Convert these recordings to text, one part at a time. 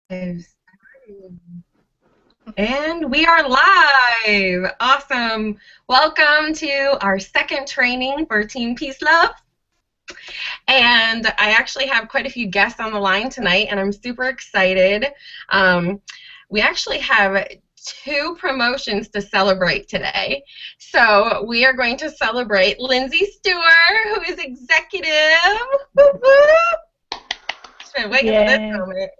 And we are live. Awesome. Welcome to our second training for Team Peace Love. And I actually have quite a few guests on the line tonight, and I'm super excited. We actually have two promotions to celebrate today. So we are going to celebrate Lindsay Stewart, who is executive. Whoop, whoop. Just been waiting for this moment.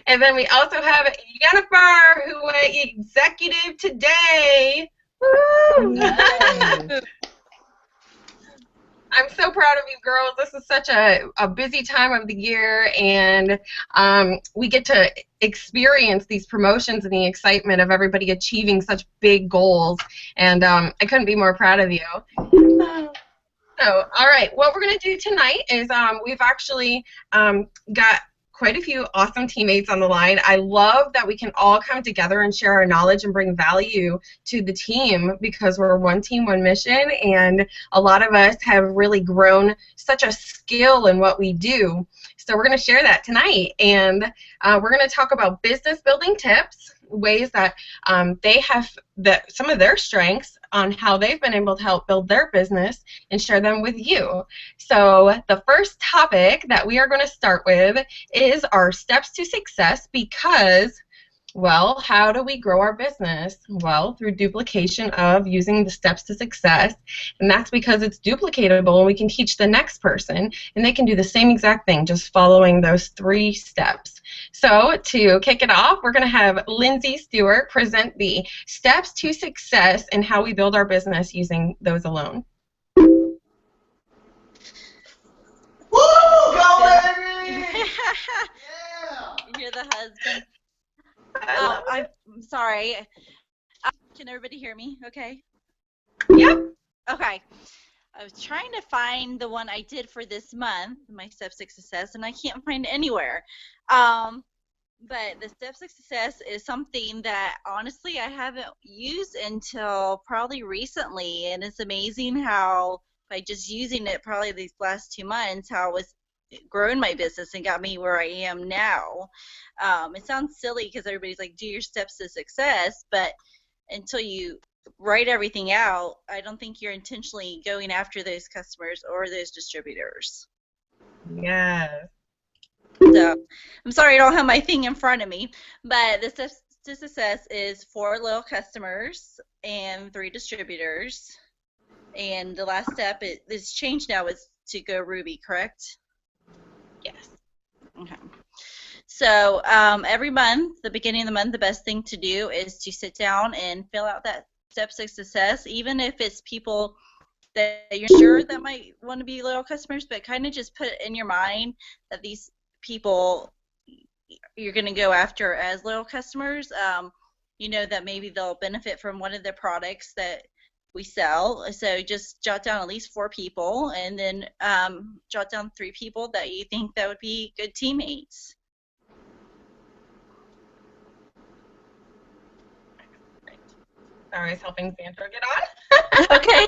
And then we also have Jennifer, who went executive today. Woo! Nice. I'm so proud of you girls. This is such a busy time of the year, and we get to experience these promotions and the excitement of everybody achieving such big goals, and I couldn't be more proud of you. So, all right, what we're going to do tonight is we've actually got quite a few awesome teammates on the line. I love that we can all come together and share our knowledge and bring value to the team because we're one team, one mission, and a lot of us have really grown such a skill in what we do. So we're going to share that tonight, and we're going to talk about business building tips, ways that they have some of their strengths on how they've been able to help build their business and share them with you. So the first topic that we are going to start with is our steps to success because, well, how do we grow our business? Well, through duplication of using the steps to success, and that's because it's duplicatable and we can teach the next person and they can do the same exact thing just following those 3 steps. So to kick it off, we're going to have Lindsay Stewart present the steps to success and how we build our business using those alone. Woo! Go, baby! Yeah! You're the husband. Oh, I'm sorry. Can everybody hear me? Okay. Yep. Okay. I was trying to find the one I did for this month, my steps to success, and I can't find it anywhere. But the steps to success is something that honestly I haven't used until probably recently, and it's amazing how by just using it probably these last 2 months, how it was growing my business and got me where I am now. It sounds silly because everybody's like, do your steps to success, but until you write everything out, I don't think you're intentionally going after those customers or those distributors. Yes. So I'm sorry I don't have my thing in front of me, but the steps to success is 4 loyal customers and 3 distributors. And the last step is changed now is to go Ruby, correct? Yes. Okay. So every month, the beginning of the month, the best thing to do is to sit down and fill out that steps to success, even if it's people that you're sure that might want to be loyal customers, but kind of just put it in your mind that these people you're going to go after as loyal customers. You know that maybe they'll benefit from one of the products that we sell. So just jot down at least 4 people, and then jot down 3 people that you think that would be good teammates. Sorry, I was helping Sandra get on. Okay.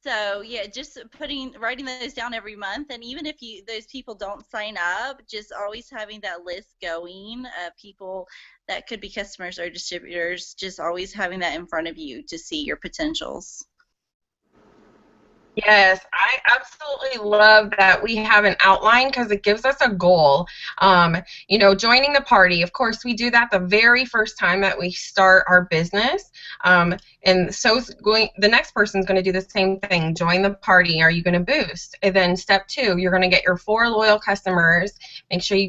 So yeah, just writing those down every month, and even if those people don't sign up, just always having that list going of people that could be customers or distributors, just always having that in front of you to see your potentials. Yes, I absolutely love that we have an outline because it gives us a goal. You know, joining the party, of course, we do that the very first time that we start our business. And so the next person's going to do the same thing. Join the party. Are you going to boost? And then step 2, you're going to get your 4 loyal customers. Make sure you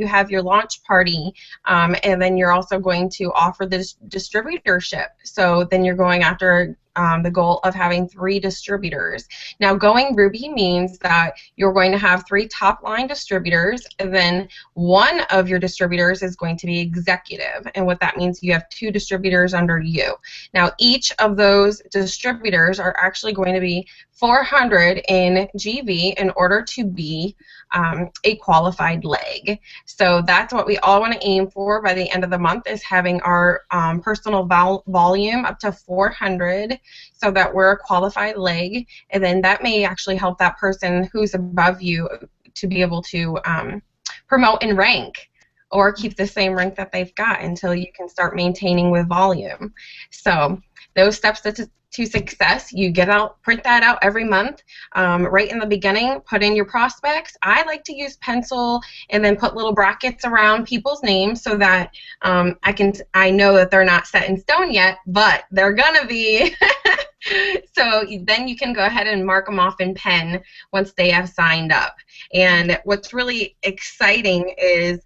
have your launch party, and then you're also going to offer this distributorship. So then you're going after the goal of having 3 distributors. Now, going Ruby means that you're going to have 3 top-line distributors, and then one of your distributors is going to be executive. And what that means, you have 2 distributors under you. Now, each of those distributors are actually going to be 400 in GV in order to be a qualified leg. So that's what we all want to aim for by the end of the month, is having our personal volume up to 400 so that we're a qualified leg. And then that may actually help that person who's above you to be able to promote in rank, or keep the same rank that they've got until you can start maintaining with volume. So those steps to success, you print that out every month. Right in the beginning, put in your prospects. I like to use pencil and then put little brackets around people's names so that I know that they're not set in stone yet, but they're gonna be. So then you can go ahead and mark them off in pen once they have signed up. And what's really exciting is,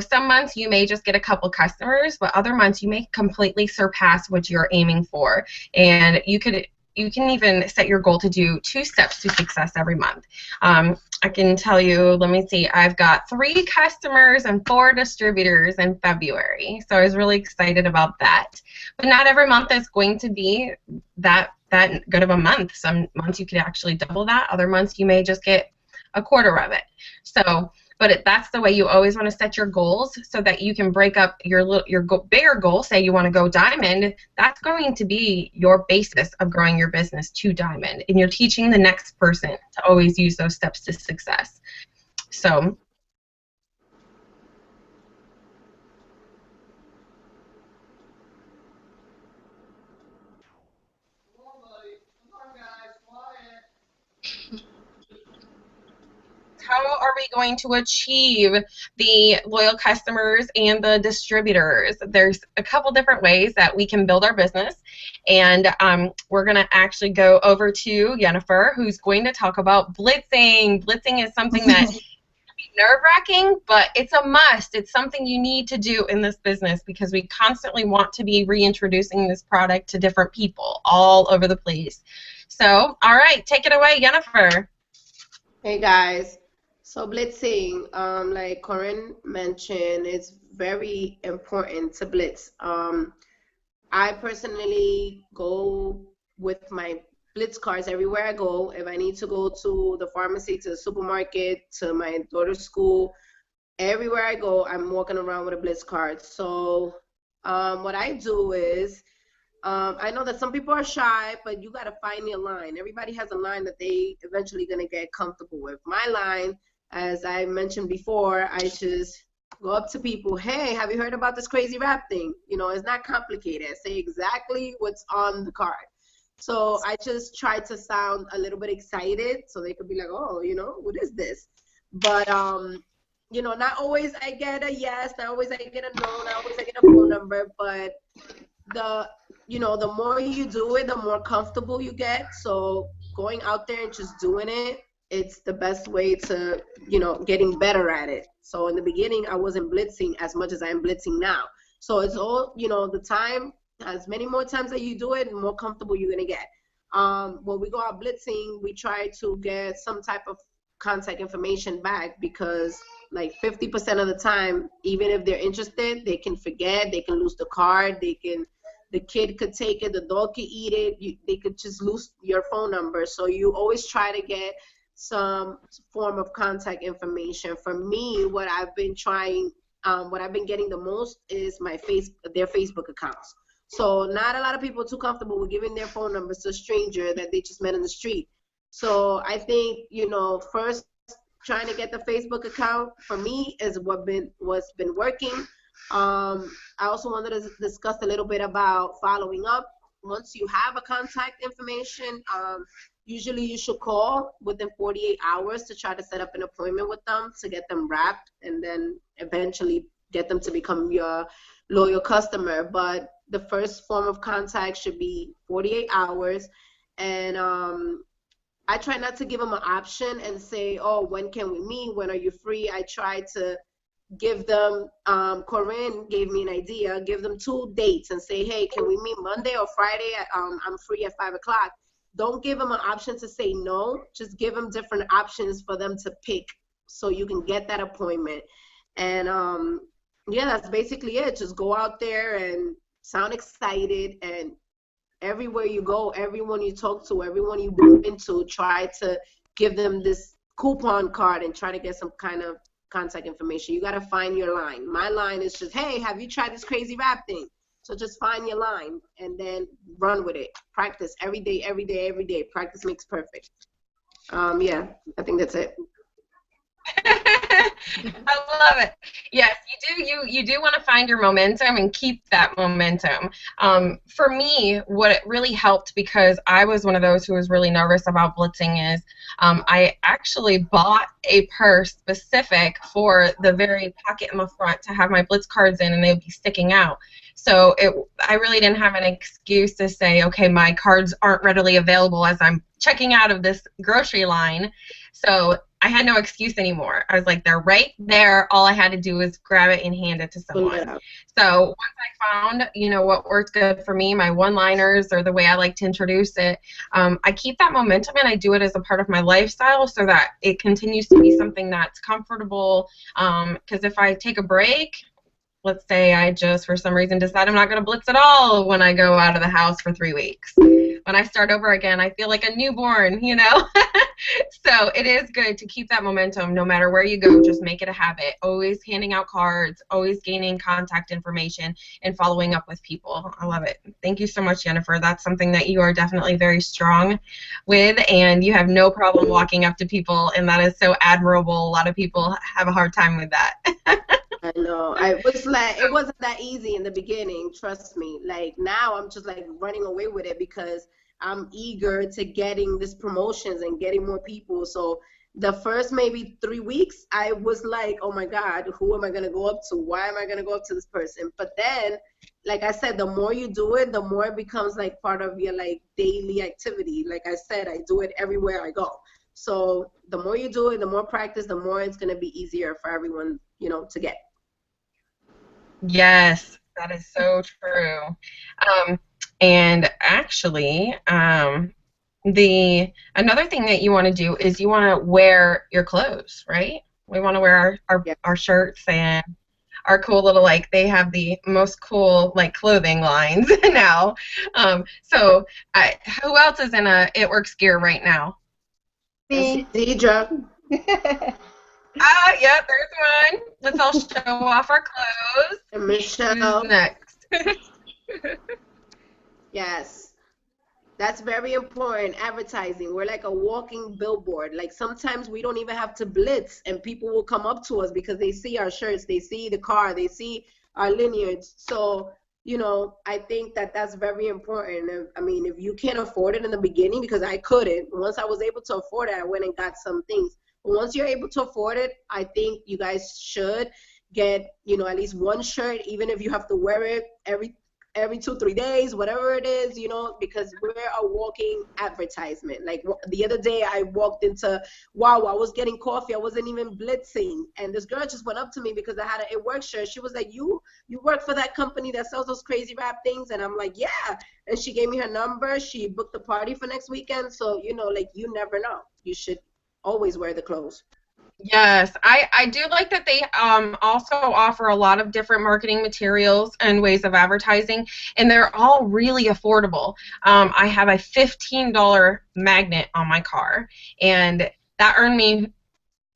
some months you may just get a couple customers, but other months you may completely surpass what you're aiming for. And you can even set your goal to do 2 steps to success every month. I can tell you, let me see, I've got 3 customers and 4 distributors in February. So I was really excited about that. But not every month is going to be that good of a month. Some months you could actually double that. Other months you may just get a quarter of it. So, but that's the way you always want to set your goals, so that you can break up your bigger goal. Say you want to go diamond. That's going to be your basis of growing your business to diamond, and you're teaching the next person to always use those steps to success. So. How are we going to achieve the loyal customers and the distributors? There's a couple different ways that we can build our business, and we're going to actually go over to Jennifer, who's going to talk about blitzing. Blitzing is something that can be nerve-wracking, but it's a must. It's something you need to do in this business, because we constantly want to be reintroducing this product to different people all over the place. So, all right, take it away, Jennifer. Hey guys, so blitzing, like Korin mentioned, it's very important to blitz. I personally go with my blitz cards everywhere I go. If I need to go to the pharmacy, to the supermarket, to my daughter's school, everywhere I go, I'm walking around with a blitz card. So what I do is, I know that some people are shy, but you got to find your line. Everybody has a line that they eventually going to get comfortable with. My line, as I mentioned before, I just go up to people, hey, have you heard about this crazy rap thing? It's not complicated. I say exactly what's on the card. So I just try to sound a little bit excited so they could be like, oh, what is this? But, not always I get a yes, not always I get a no, not always I get a phone number, but the more you do it, the more comfortable you get. So going out there and just doing it, it's the best way to, getting better at it. So in the beginning, I wasn't blitzing as much as I am blitzing now. So it's all, the time, as many more times that you do it, the more comfortable you're going to get. When we go out blitzing, we try to get some type of contact information back, because like 50% of the time, even if they're interested, they can forget, they can lose the card, the kid could take it, the dog could eat it, they could just lose your phone number. So you always try to get some form of contact information. For me, what I've been getting the most is their Facebook accounts. So not a lot of people are too comfortable with giving their phone numbers to a stranger that they just met in the street. So I think, first trying to get the Facebook account for me is what's been working. I also wanted to discuss a little bit about following up. Once you have a contact information, usually you should call within 48 hours to try to set up an appointment with them to get them wrapped, and then eventually get them to become your loyal customer. But the first form of contact should be 48 hours. And I try not to give them an option and say, oh, when can we meet? When are you free? I try to give them, Korin gave me an idea, give them 2 dates and say, hey, can we meet Monday or Friday? I'm free at 5 o'clock. Don't give them an option to say no. Just give them different options for them to pick so you can get that appointment. And yeah, that's basically it. Just go out there and sound excited and everywhere you go, everyone you talk to, everyone you bump into, try to give them this coupon card and try to get some kind of contact information. You got to find your line. My line is just, hey, have you tried this crazy rap thing? So just find your line and then run with it. Practice every day, every day, every day. Practice makes perfect. Yeah, I think that's it. I love it. Yes, you do want to find your momentum and keep that momentum. For me, what it really helped, because I was one of those who was really nervous about blitzing, is I actually bought a purse specific for the very pocket in the front to have my blitz cards in, and they would be sticking out. So I really didn't have an excuse to say, okay, my cards aren't readily available as I'm checking out of this grocery line. So I had no excuse anymore. I was like, they're right there. All I had to do was grab it and hand it to someone. So once I found, what worked good for me, my one-liners or the way I like to introduce it, I keep that momentum and I do it as a part of my lifestyle so that it continues to be something that's comfortable. Because if I take a break, let's say I just, for some reason, decide I'm not going to blitz at all when I go out of the house for 3 weeks. When I start over again, I feel like a newborn, So it is good to keep that momentum no matter where you go. Just make it a habit. Always handing out cards, always gaining contact information, and following up with people. I love it. Thank you so much, Jennifer. That's something that you are definitely very strong with, and you have no problem walking up to people, and that is so admirable. A lot of people have a hard time with that. I know. I was like, it wasn't that easy in the beginning, trust me. Like now I'm just like running away with it because I'm eager to getting this promotions and getting more people. So the first maybe 3 weeks, I was like, oh my God, who am I going to go up to? Why am I going to go up to this person? But then, like I said, the more you do it, the more it becomes like part of your like daily activity. Like I said, I do it everywhere I go. So the more you do it, the more practice, the more it's going to be easier for everyone, to get. Yes, that is so true. And actually, another thing that you want to do is you want to wear your clothes, right? We want to wear our shirts and our cool little, like, they have the most cool, like, clothing lines now. So who else is in a It Works gear right now? Me. Deidre. Yep, there's one. Let's all show off our clothes. And Michelle. Who's next? Yes. That's very important. Advertising. We're like a walking billboard. Like sometimes we don't even have to blitz and people will come up to us because they see our shirts, they see the car, they see our lineage. So, I think that that's very important. I mean, if you can't afford it in the beginning, because I couldn't, once I was able to afford it, I went and got some things. But once you're able to afford it, I think you guys should get, at least one shirt, even if you have to wear it every 2-3 days, whatever it is, because we're a walking advertisement. Like the other day I walked into I was getting coffee, I wasn't even blitzing, and this girl just went up to me because I had an It Works shirt. She was like, you work for that company that sells those crazy rap things? And I'm like, yeah. And she gave me her number. She booked the party for next weekend. So like, you never know. You should always wear the clothes. Yes, I do like that they also offer a lot of different marketing materials and ways of advertising, and they're all really affordable. I have a $15 magnet on my car, and that earned me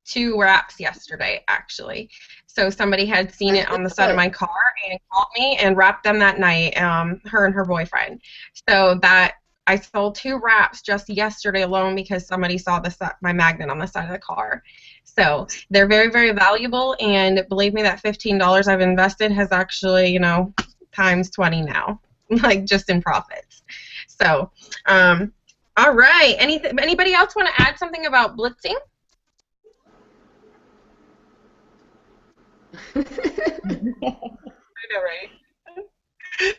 2 wraps yesterday, actually. So somebody had seen it on the side of my car and called me and wrapped them that night, her and her boyfriend. So that I sold 2 wraps just yesterday alone because somebody saw my magnet on the side of the car. So they're very, very valuable, and believe me, that $15 I've invested has actually, times 20 now, like just in profits. So, all right. Anybody else want to add something about blitzing? I know, right?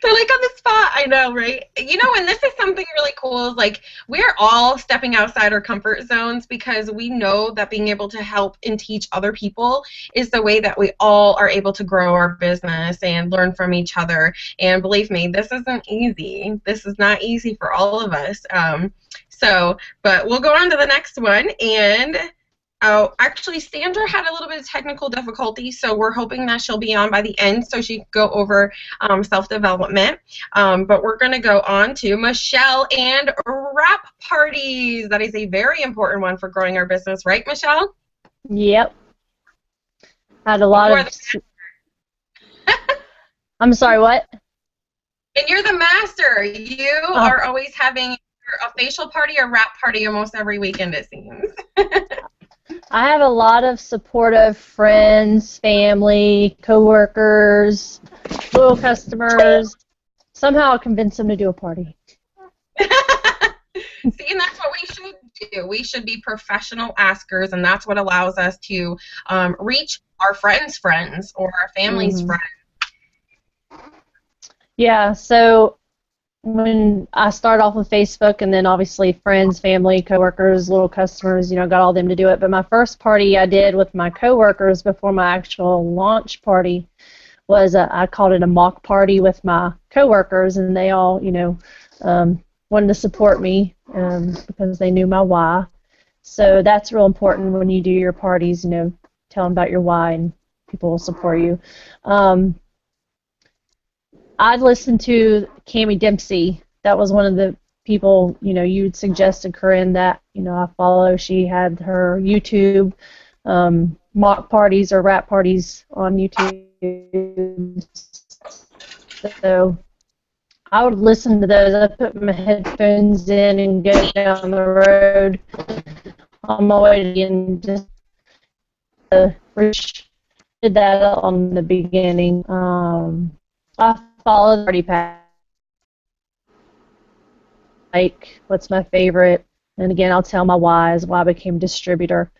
They're like on the spot. I know, right? And this is something really cool is like we're all stepping outside our comfort zones because we know that being able to help and teach other people is the way that we all are able to grow our business and learn from each other. And believe me, this isn't easy. This is not easy for all of us. But we'll go on to the next one. And Oh, actually, Sandra had a little bit of technical difficulty, so we're hoping that she'll be on by the end so she can go over self-development. But we're going to go on to Michelle and wrap parties. That is a very important one for growing our business, right, Michelle? Yep. Had a lot You are of. I'm sorry, what? And you're the master. You are always having a facial party or wrap party almost every weekend, it seems. I have a lot of supportive friends, family, coworkers, loyal customers. Somehow I'll convince them to do a party. See, and that's what we should do. We should be professional askers, and that's what allows us to reach our friends' friends or our family's friends. Yeah, so when I started off with Facebook, and then obviously friends, family, coworkers, little customers, got all them to do it. But my first party I did with my coworkers before my actual launch party was I called it a mock party with my coworkers, and they all, wanted to support me because they knew my why. So that's real important when you do your parties. Tell them about your why, and people will support you. I'd listened to Cammie Dempsey. That was one of the people, you'd suggested, Korin, that, I follow. She had her YouTube mock parties or rap parties on YouTube. So I would listen to those. I'd put my headphones in and go down the road on my way to and just did that on the beginning. I follow the party pack. Like, what's my favorite? And again, I'll tell my whys, why I became a distributor.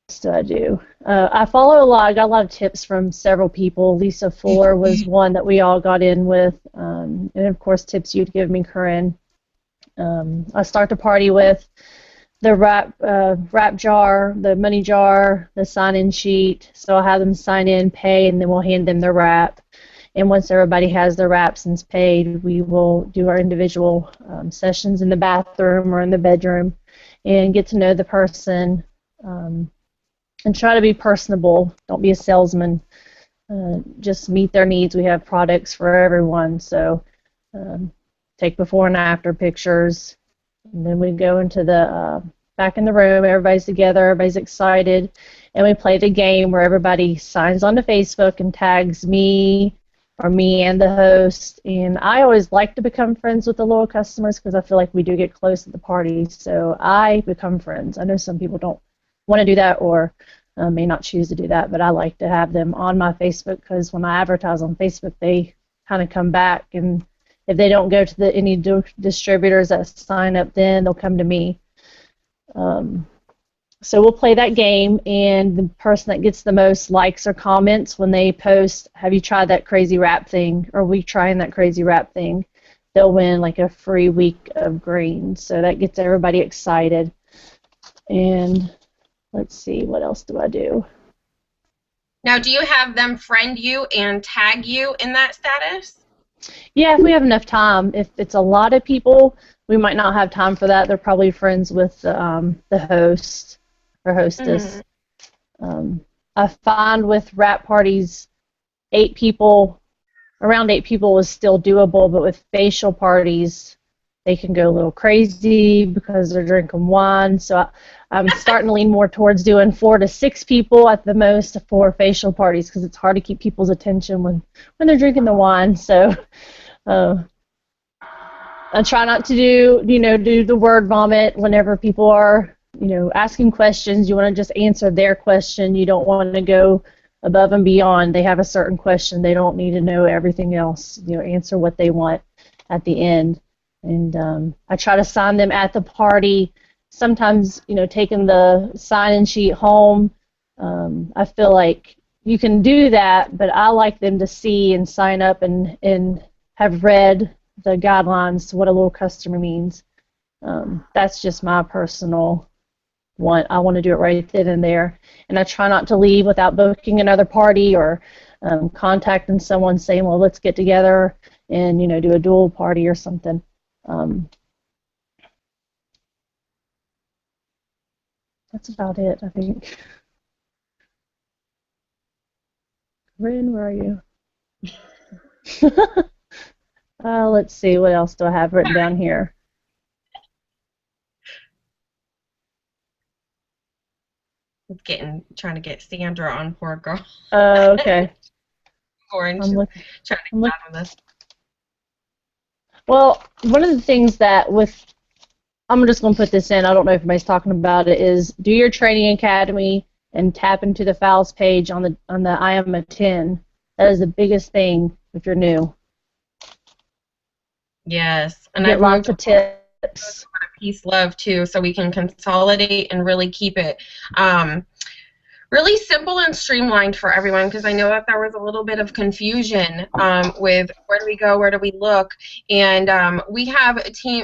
What do I do? I follow a lot. I got a lot of tips from several people. Lisa Fuller was one that we all got in with. And of course, tips you'd give me, Korin. I start the party with the wrap jar, the money jar, the sign-in sheet. So I'll have them sign in, pay, and then we'll hand them their wrap. And once everybody has their wraps and is paid, we will do our individual sessions in the bathroom or in the bedroom and get to know the person and try to be personable. Don't be a salesman. Just meet their needs. We have products for everyone. So take before and after pictures. And then we go into the back in the room. Everybody's together. Everybody's excited. And we play the game where everybody signs onto Facebook and tags me or me and the host. And I always like to become friends with the loyal customers because I feel like we do get close at the party. So I become friends. I know some people don't want to do that or may not choose to do that, but I like to have them on my Facebook because when I advertise on Facebook, they kind of come back. And if they don't go to any distributors that sign up, then they'll come to me. So we'll play that game, and the person that gets the most likes or comments when they post, have you tried that crazy wrap thing, or we trying that crazy wrap thing, they'll win like a free week of greens. So that gets everybody excited. And let's see, what else do I do? Now, do you have them friend you and tag you in that status? Yeah, if we have enough time. If it's a lot of people, we might not have time for that. They're probably friends with the host or hostess. I find with wrap parties, around 8 people is still doable, but with facial parties, they can go a little crazy because they're drinking wine. So I'm starting to lean more towards doing 4 to 6 people at the most for facial parties because it's hard to keep people's attention when they're drinking the wine. So I try not to do the word vomit whenever people are, asking questions. You want to just answer their question. You don't want to go above and beyond. They have a certain question. They don't need to know everything else. Answer what they want at the end. And I try to sign them at the party. Sometimes, taking the sign-in sheet home, I feel like you can do that, but I like them to see and sign up and have read the guidelines to what a little customer means. That's just my personal one. I want to do it right then and there. And I try not to leave without booking another party or contacting someone saying, well, let's get together and, do a dual party or something. That's about it, I think. Korin, where are you? Let's see, what else do I have written down here? Trying to get Sandra on, poor girl. Okay. Korin, I'm she's looking. trying to get on this. Well, one of the things that I'm just going to put this in, I don't know if anybody's talking about it, is do your training academy and tap into the files page on the I am a 10. That is the biggest thing if you're new. Yes, and Get I've lots moved of tips. Peace Love too, so we can consolidate and really keep it really simple and streamlined for everyone, because I know that there was a little bit of confusion with where do we go, where do we look, and we have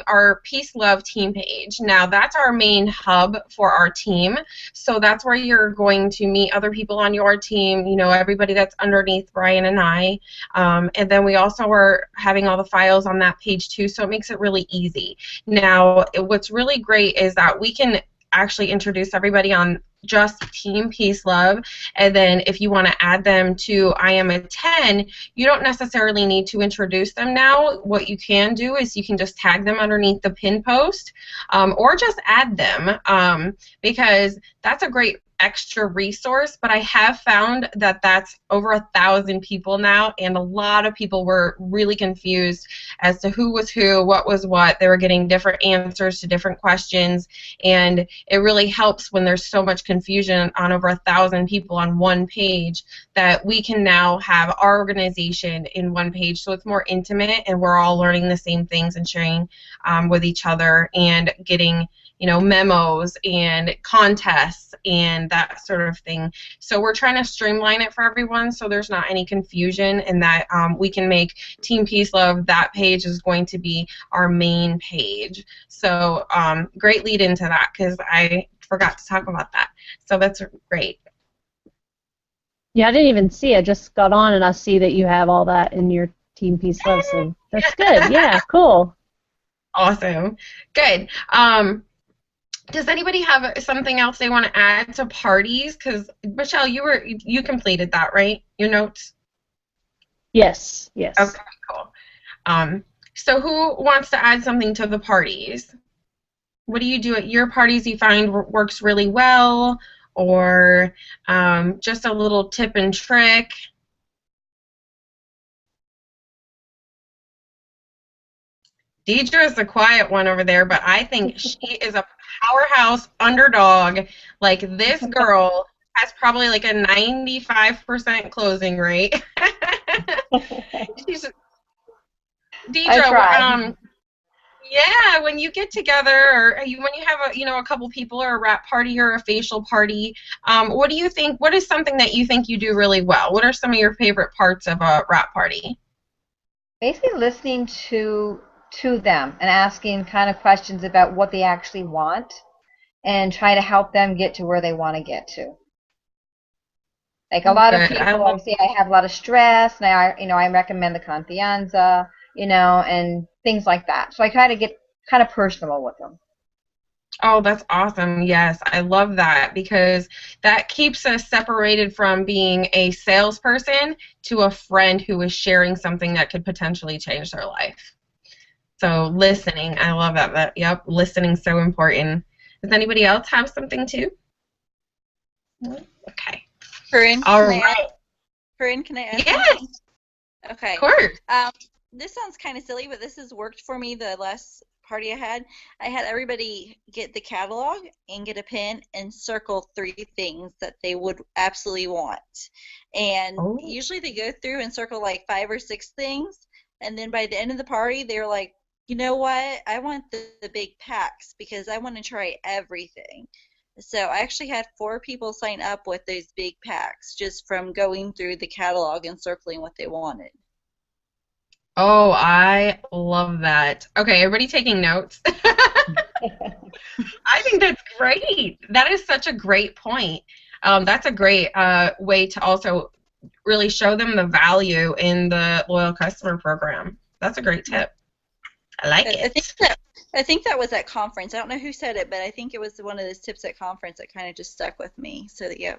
our Peace Love team page. Now that's our main hub for our team, so that's where you're going to meet other people on your team, you know, everybody that's underneath Brian and I, and then we also are having all the files on that page too, so it makes it really easy. Now what's really great is that we can actually introduce everybody on just Team Peace Love, and then if you want to add them to I Am a 10, you don't necessarily need to introduce them now. What you can do is you can just tag them underneath the pin post, or just add them, because that's a great extra resource, but I have found that that's over 1,000 people now, and a lot of people were really confused as to who was who, what was what. They were getting different answers to different questions, and it really helps when there's so much confusion on over 1,000 people on one page that we can now have our organization in one page, so it's more intimate and we're all learning the same things and sharing with each other and getting, you know, memos and contests and that sort of thing. So we're trying to streamline it for everyone so there's not any confusion, and that we can make Team Peace Love, that page is going to be our main page. So great lead into that, because I forgot to talk about that. So that's great. Yeah, I didn't even see. I just got on and I see that you have all that in your Team Peace Love, so that's good. Yeah, cool. Awesome. Good. Does anybody have something else they want to add to parties? Because Michelle, you completed that, right? Your notes? Yes, yes. Okay, cool. So who wants to add something to the parties? What do you do at your parties you find works really well, or just a little tip and trick? Deidre is the quiet one over there, but I think she is a powerhouse underdog. Like, this girl has probably like a 95% closing rate. She's, I try. Deidre, yeah, when you get together, or when you have a couple people, or a wrap party or a facial party, what do you think? What is something that you think you do really well? What are some of your favorite parts of a wrap party? Basically listening to them and asking kind of questions about what they actually want and trying to help them get to where they want to get to. Like a lot of Good. people, I say I have a lot of stress, and I recommend the confianza, and things like that. So I try to get kind of personal with them. Oh, that's awesome. Yes, I love that, because that keeps us separated from being a salesperson to a friend who is sharing something that could potentially change their life. So listening, I love that. Yep, listening's so important. Does anybody else have something too? Okay. Korin, All can I right. add, Korin, can I add Yes. something? Okay. Of course. This sounds kind of silly, but this has worked for me the last party I had. I had everybody get the catalog and get a pen and circle 3 things that they would absolutely want. And usually they go through and circle like 5 or 6 things, and then by the end of the party, they're like, you know what? I want the big packs because I want to try everything. So I actually had 4 people sign up with those big packs just from going through the catalog and circling what they wanted. Oh, I love that. Okay, everybody taking notes? I think that's great. That is such a great point. That's a great way to also really show them the value in the loyal customer program. That's a great tip. I like it. I think that I think that was at conference. I don't know who said it, but I think it was one of those tips at conference that kind of just stuck with me. So yeah,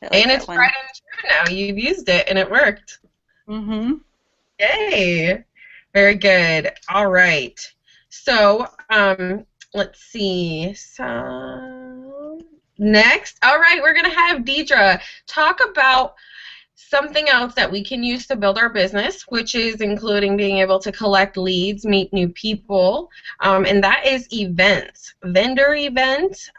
I like And that it's one. tried and true now. You've used it and it worked. Mm-hmm. Yay. Very good. All right. So, let's see. So, next, all right, we're going to have Deidre talk about something else that we can use to build our business, which is including being able to collect leads, meet new people, and that is events, vendor events.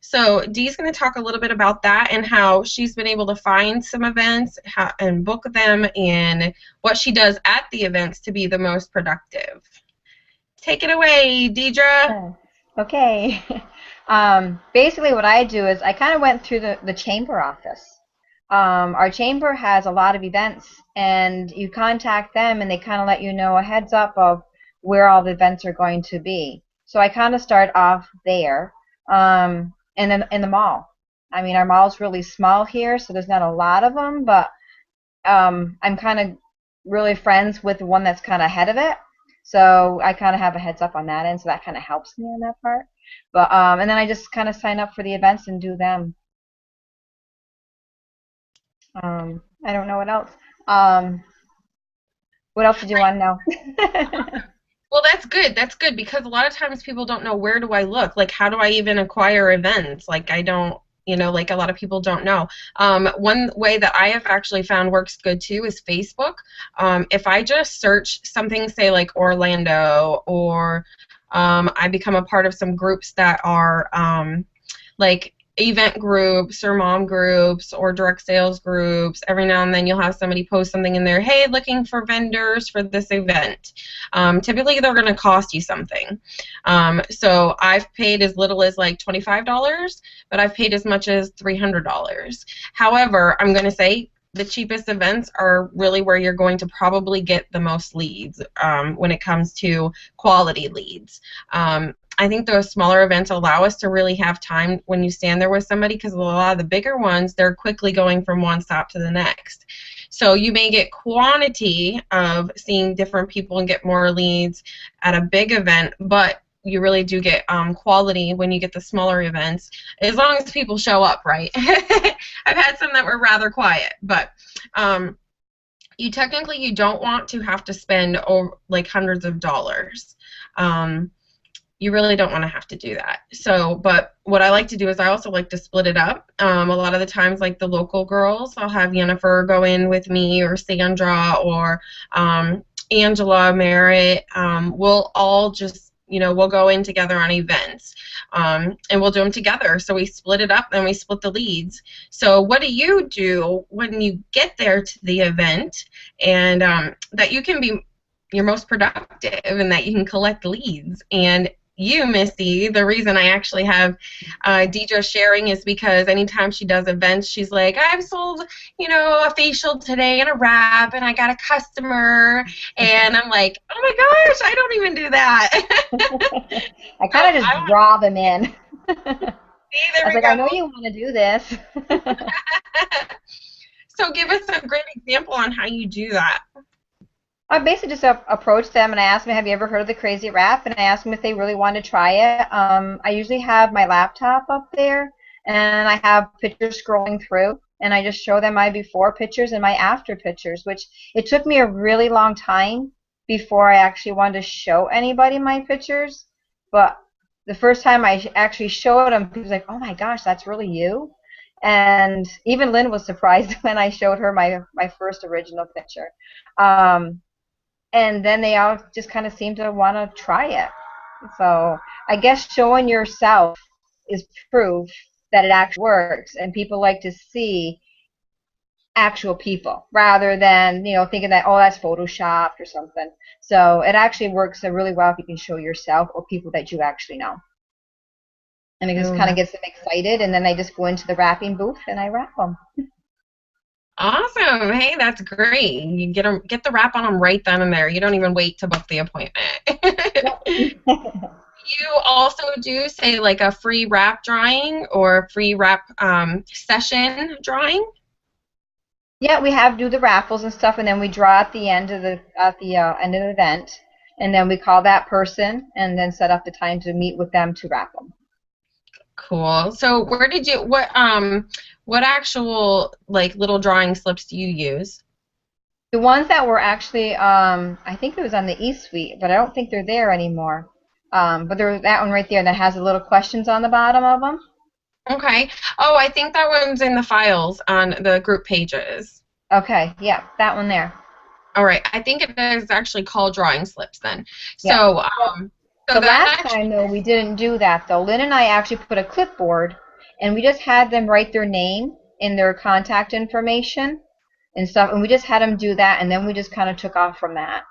So Dee's going to talk a little bit about that and how she's been able to find some events and book them and what she does at the events to be the most productive. Take it away, Deidre. Oh, okay. Basically, what I do is I kind of went through the chamber office. Our chamber has a lot of events, and you contact them, and they kind of let you know a heads up of where all the events are going to be. So I kind of start off there, and then in the mall. I mean, our mall's really small here, so there's not a lot of them, but I'm kind of really friends with the one that's kind of ahead of it. So I kind of have a heads up on that end, so that kind of helps me on that part. But and then I just kind of sign up for the events and do them. I don't know what else. What else did you want to know? Well, that's good. That's good because a lot of times people don't know, where do I look? Like, how do I even acquire events? Like, I don't, like a lot of people don't know. One way that I have actually found works good too is Facebook. If I just search something, say like Orlando, or I become a part of some groups that are like event groups or mom groups or direct sales groups, every now and then you'll have somebody post something in there, hey, looking for vendors for this event. Typically they're going to cost you something. So I've paid as little as like $25, but I've paid as much as $300. However, I'm going to say the cheapest events are really where you're going to probably get the most leads when it comes to quality leads. I think those smaller events allow us to really have time when you stand there with somebody, because a lot of the bigger ones, they're quickly going from one stop to the next. So you may get quantity of seeing different people and get more leads at a big event, but you really do get quality when you get the smaller events, as long as people show up, right? I've had some that were rather quiet, but you don't want to have to spend like hundreds of dollars. You really don't want to have to do that. So, but what I like to do is I also like to split it up. A lot of the times, like the local girls, I'll have Yennefer go in with me, or Sandra, or Angela, Merritt. We'll all just, we'll go in together on events, and we'll do them together. So we split it up, and we split the leads. So what do you do when you get there to the event, and that you can be your most productive and that you can collect leads? And you, Missy, the reason I actually have Deidre sharing is because anytime she does events, she's like, I've sold, a facial today and a wrap, and I got a customer, and I'm like, oh my gosh, I don't even do that. I kind of just draw them in. See, there I was we like, I go. know you want to do this. So give us a great example on how you do that. I basically just approached them and I asked them, have you ever heard of the Crazy Wrap? And I asked them if they really want to try it. I usually have my laptop up there and I have pictures scrolling through, and I just show them my before pictures and my after pictures, which it took me a really long time before I actually wanted to show anybody my pictures. But the first time I actually showed them, people was like, oh my gosh, that's really you? And even Lynn was surprised when I showed her my first original picture. And then they all just kind of seem to want to try it. So I guess showing yourself is proof that it actually works, and people like to see actual people rather than thinking that, oh, that's photoshopped or something. So it actually works really well if you can show yourself or people that you actually know, and it just kind of gets them excited, and then they just go into the wrapping booth and I wrap them. Awesome. Hey, that's great. You get the wrap on them right then and there. You don't even wait to book the appointment. You also do, say, like a free wrap drawing or a free wrap session drawing? Yeah, we do the raffles and stuff, and then we draw at the end of the event. and then we call that person and then set up the time to meet with them to wrap them. Cool. So where did you what actual like little drawing slips do you use? The ones that were actually, I think it was on the eSuite, but I don't think they're there anymore. But there's that one right there that has the little questions on the bottom of them. Okay. Oh, I think that one's in the files on the group pages. Okay, yeah, that one there. All right. I think it is actually called drawing slips then. Yeah. So, so The that last actually, time, though, we didn't do that, though. Lynn and I actually put a clipboard, and we just had them write their name and their contact information and stuff, and we just had them do that, and then we just kind of took off from that.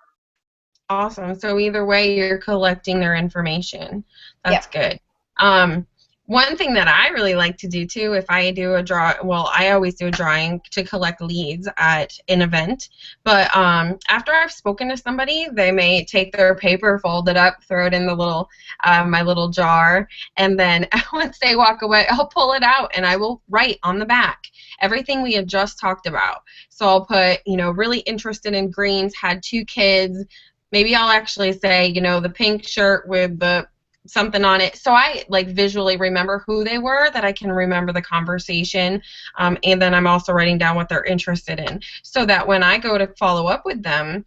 awesome. So either way, you're collecting their information. That's Yep. good. One thing that I really like to do too, if I do a draw, well, I always do a drawing to collect leads at an event. But after I've spoken to somebody, they may take their paper, fold it up, throw it in the little my little jar, and then once they walk away, I'll pull it out and I will write on the back everything we had just talked about. So I'll put, really interested in greens, had 2 kids. Maybe I'll actually say, the pink shirt with the something on it, so I like visually remember who they were, that I can remember the conversation, and then I'm also writing down what they're interested in, so that when I go to follow up with them,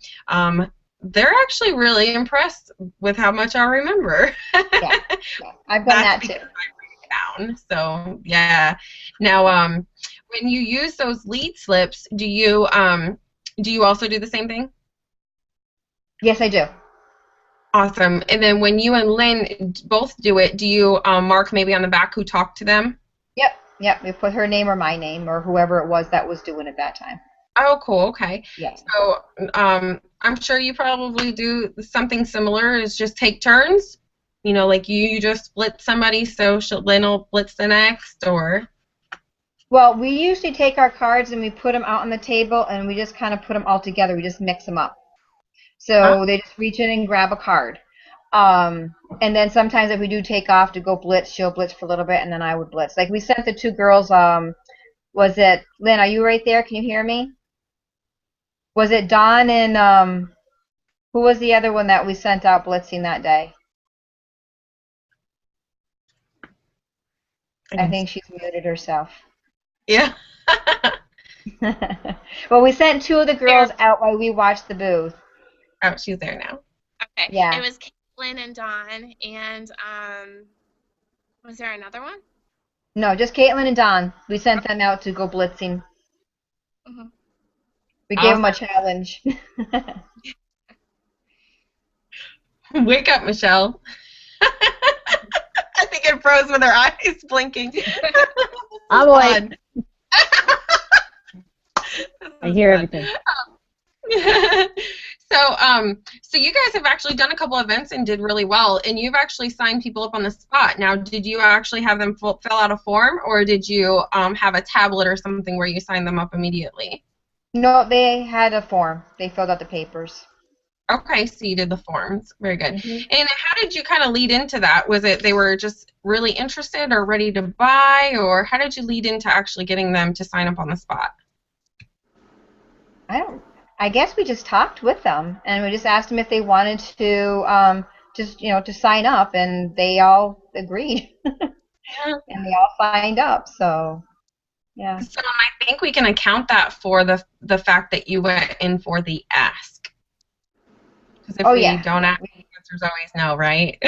they're actually really impressed with how much I remember. Yeah, I've done that too. Down. So yeah. Now, when you use those lead slips, do you also do the same thing? Yes, I do. Awesome. And then when you and Lynn both do it, do you mark maybe on the back who talked to them? Yep. We put her name or my name or whoever it was that was doing it that time. Oh, cool. Okay. Yeah. So I'm sure you probably do something similar, is just take turns. Like you just split somebody, so Lynn will blitz the next, or? Well, we usually take our cards and we put them out on the table and we just kind of put them all together. We just mix them up. So they just reach in and grab a card. And then sometimes if we do take off to go blitz, she'll blitz for a little bit and then I would blitz. Like we sent the 2 girls, was it, Lynn, are you right there? Can you hear me? Was it Dawn and, who was the other one that we sent out blitzing that day? I think she's muted herself. Yeah. Well, we sent 2 of the girls out while we watched the booth. Oh, she's there now. Okay. Yeah. It was Caitlin and Dawn, and was there another one? No, just Caitlin and Dawn. We sent them out to go blitzing. Mhm. We gave them a challenge. Wake up, Michelle. I think it froze with her eyes blinking. I'm awake. I hear everything. So you guys have actually done a couple events and did really well, and you've actually signed people up on the spot. Now, did you actually have them fill out a form, or did you have a tablet or something where you signed them up immediately? No, they had a form. They filled out the papers. Okay, so you did the forms. Very good. Mhm. And how did you kind of lead into that? Was it they were just really interested or ready to buy, or how did you lead into actually getting them to sign up on the spot? I guess we just talked with them and we just asked them if they wanted to to sign up, and they all agreed. And they all signed up, so yeah. So I think we can account that for the fact that you went in for the ask. Because if we don't ask, the answer's always no, right?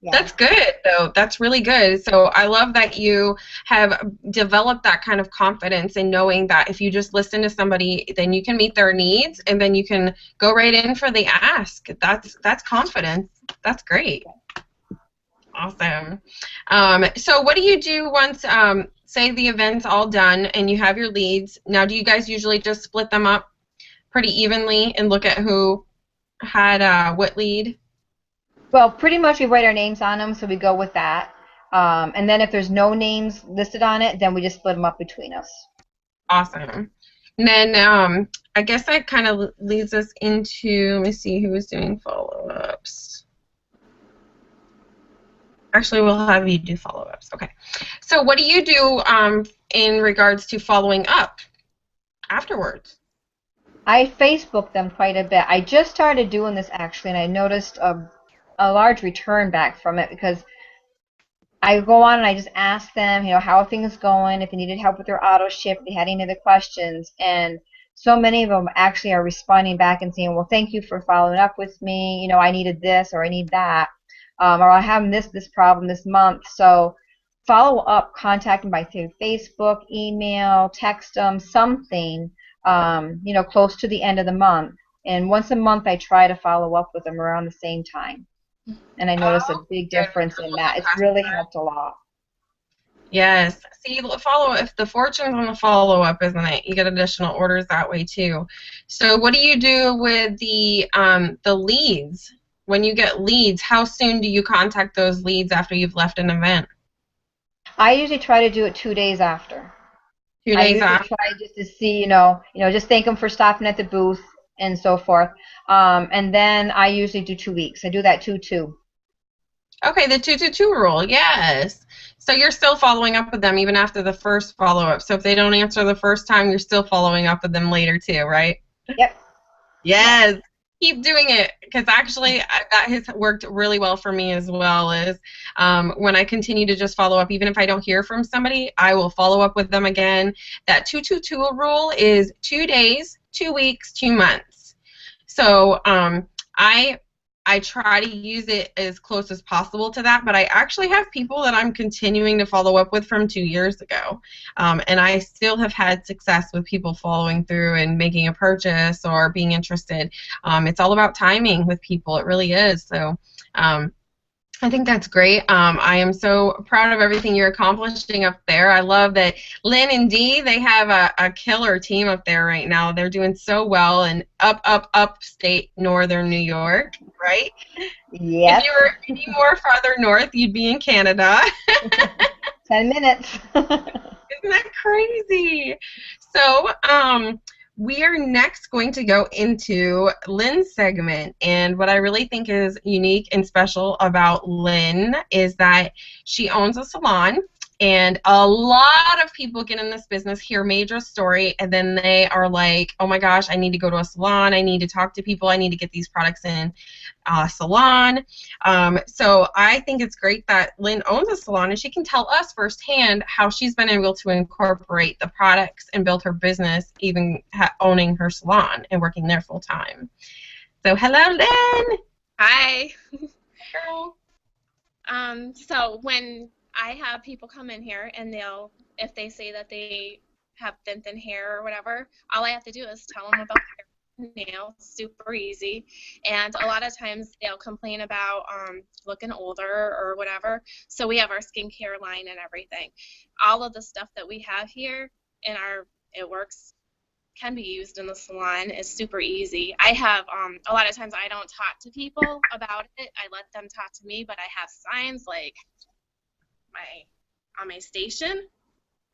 Yeah. That's good, though. That's really good. So I love that you have developed that kind of confidence in knowing that if you just listen to somebody, then you can meet their needs, and then you can go right in for the ask. That's confidence. That's great. Awesome. So what do you do once, say the event's all done and you have your leads? Now, do you guys usually just split them up pretty evenly and look at who had what lead? Well, pretty much we write our names on them, so we go with that. And then if there's no names listed on it, then we just split them up between us. Awesome. And then I guess that kind of leads us into, let me see who was doing follow-ups. Actually, we'll have you do follow-ups. Okay. So what do you do in regards to following up afterwards? I Facebook them quite a bit. I just started doing this actually, and I noticed a large return back from it because I go on and I just ask them, how are things going, if they needed help with their auto ship, if they had any other questions, and so many of them actually are responding back and saying, well, thank you for following up with me. I needed this or I need that, or I'm having this problem this month. So follow up, contact them by through Facebook, email, text them, something, close to the end of the month. And once a month, I try to follow up with them around the same time. And I notice a big Good. difference in that. It's really helped a lot. Yes. See, follow if the fortune's on the follow up, isn't it? You get additional orders that way too. So, what do you do with the leads? When you get leads, how soon do you contact those leads after you've left an event? I usually try to do it 2 days after. 2 days I usually after. try just to see, just thank them for stopping at the booth and so forth. And then I usually do 2 weeks. I do that 2-2. Okay, the 2-2-2 rule. Yes. So you're still following up with them even after the first follow up. So if they don't answer the first time, you're still following up with them later too, right? Yep. Yes. Keep doing it because actually that has worked really well for me as well. Is when I continue to just follow up, even if I don't hear from somebody, I will follow up with them again. That 2-2-2 rule is 2 days, 2 weeks, 2 months. So I try to use it as close as possible to that, but I actually have people that I'm continuing to follow up with from 2 years ago, and I still have had success with people following through and making a purchase or being interested. It's all about timing with people. It really is. So I think that's great. I am so proud of everything you're accomplishing up there. I love that Lynn and Dee, they have a killer team up there right now. They're doing so well in upstate northern New York, right? Yes. If you were any more farther north, you'd be in Canada. 10 minutes. Isn't that crazy? So, we are next going to go into Lynn's segment, and what I really think is unique and special about Lynn is that she owns a salon, and a lot of people get in this business, hear Madra's story, and then they are like, oh my gosh, I need to go to a salon, I need to talk to people, I need to get these products in salon. So I think it's great that Lynn owns a salon and she can tell us firsthand how she's been able to incorporate the products and build her business, even owning her salon and working there full time. So hello, Lynn. Hi. Girl. So when I have people come in here and if they say that they have thin hair or whatever, all I have to do is tell them about hair and nails, super easy. And a lot of times they'll complain about looking older or whatever. So we have our skincare line and everything. All of the stuff that we have here it works, can be used in the salon. Is super easy. I have a lot of times I don't talk to people about it. I let them talk to me, but I have signs like on my station.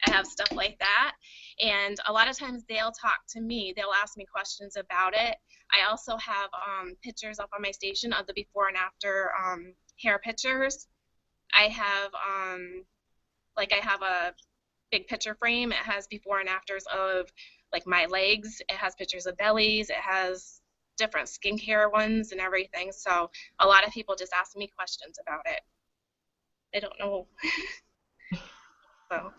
I have stuff like that, and a lot of times they'll talk to me. They'll ask me questions about it. I also have pictures up on my station of the before and after hair pictures. I have I have a big picture frame. It has before and afters of like my legs. It has pictures of bellies. It has different skincare ones and everything. So a lot of people just ask me questions about it. They don't know. So.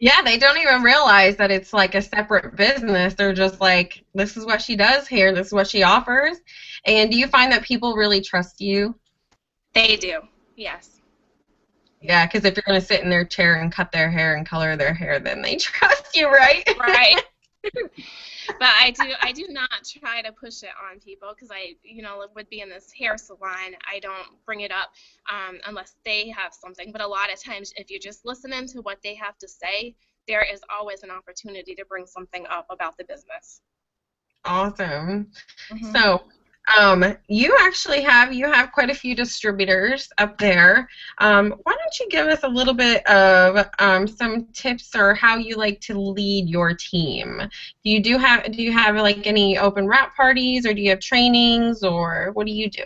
Yeah, they don't even realize that it's like a separate business. They're just like, this is what she does here, this is what she offers. And do you find that people really trust you? They do, yes. Yeah, because if you're going to sit in their chair and cut their hair and color their hair, then they trust you, right? Right. But I do not try to push it on people because I would be in this hair salon. I don't bring it up unless they have something. But a lot of times, if you're just listening to what they have to say, there is always an opportunity to bring something up about the business. Awesome. Mm-hmm. So, you actually have quite a few distributors up there. Why don't you give us a little bit of some tips or how you like to lead your team? Do you have like any open wrap parties, or do you have trainings, or what do you do?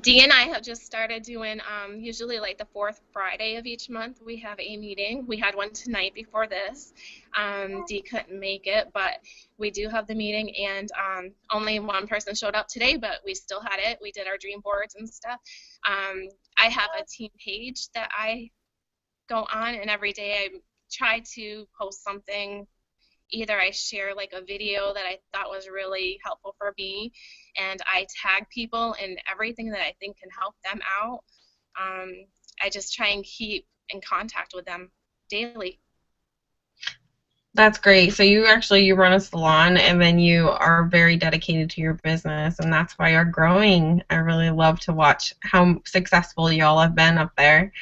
Dee and I have just started doing, usually like the fourth Friday of each month, we have a meeting. We had one tonight before this. Dee couldn't make it, but we do have the meeting, and only one person showed up today, but we still had it. We did our dream boards and stuff. I have a team page that I go on, and every day I try to post something. Either I share like a video that I thought was really helpful for me, and I tag people in everything that I think can help them out. I just try and keep in contact with them daily. That's great. So you run a salon, and then you are very dedicated to your business, and that's why you're growing. I really love to watch how successful y'all have been up there,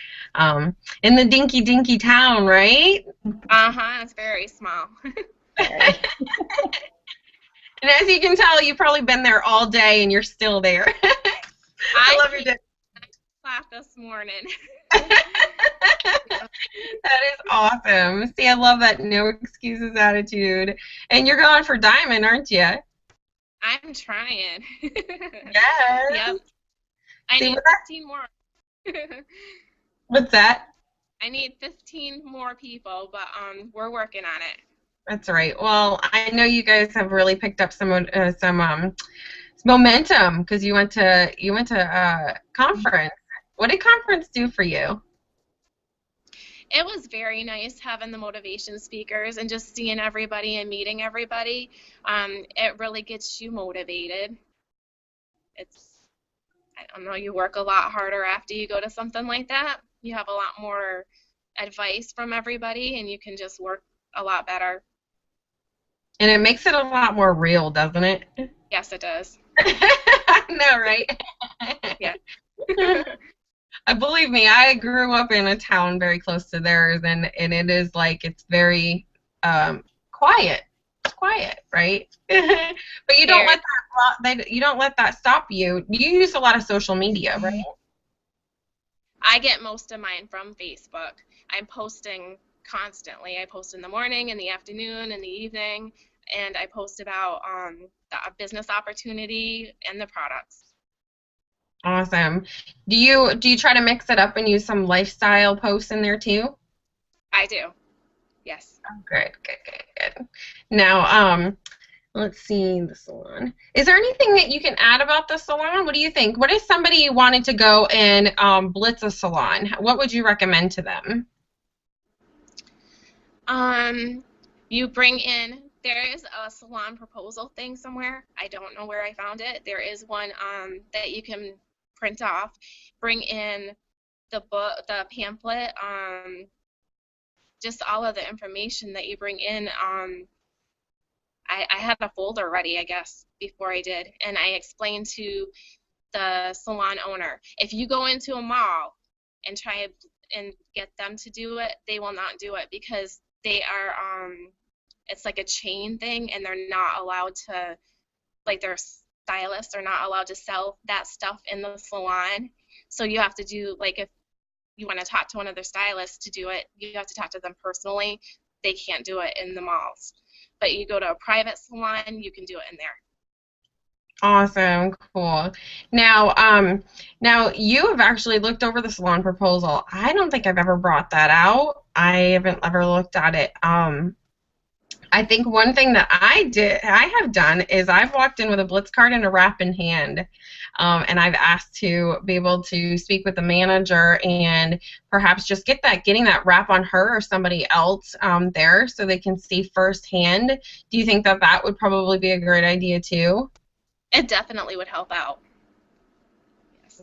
in the dinky dinky town, right? It's very small. And as you can tell, you've probably been there all day, and you're still there. I love your day. Class this morning. That is awesome. See, I love that no excuses attitude. And you're going for diamond, aren't you? I'm trying. Yes. Yep. I need 15 more. What's that? I need 15 more people, but we're working on it. That's right. Well, I know you guys have really picked up some momentum because you went to conference. What did conference do for you? It was very nice having the motivation speakers and just seeing everybody and meeting everybody. It really gets you motivated. I don't know, you work a lot harder after you go to something like that. You have a lot more advice from everybody, and you can just work a lot better. And it makes it a lot more real, doesn't it? Yes, it does. I know, right? Yeah. Believe me, I grew up in a town very close to theirs, and it is like it's very quiet. It's quiet, right? But you don't let that stop you. You use a lot of social media, right? I get most of mine from Facebook. I'm posting constantly. I post in the morning, in the afternoon, in the evening, and I post about the business opportunity and the products. Awesome. Do you try to mix it up and use some lifestyle posts in there too? I do. Yes. Oh, good. Now, let's see the salon. Is there anything that you can add about the salon? What do you think? What if somebody wanted to go and blitz a salon? What would you recommend to them? You bring in. There is a salon proposal thing somewhere. I don't know where I found it. There is one that you can print off. Bring in the book, the pamphlet, just all of the information that you bring in. I had a folder ready, I guess, before I did, and I explained to the salon owner, if you go into a mall and try and get them to do it, they will not do it because they are it's like a chain thing, and they're not allowed to, like, their stylists are not allowed to sell that stuff in the salon. So you have to do, like, if you want to talk to one of their stylists to do it, you have to talk to them personally. They can't do it in the malls. But you go to a private salon, you can do it in there. Awesome, cool. Now, now you have actually looked over the salon proposal. I don't think I've ever brought that out. I haven't ever looked at it. I think one thing that I have done is I've walked in with a Blitz card and a wrap in hand, and I've asked to be able to speak with the manager and perhaps just getting that wrap on her or somebody else there so they can see firsthand. Do you think that that would probably be a great idea too? It definitely would help out.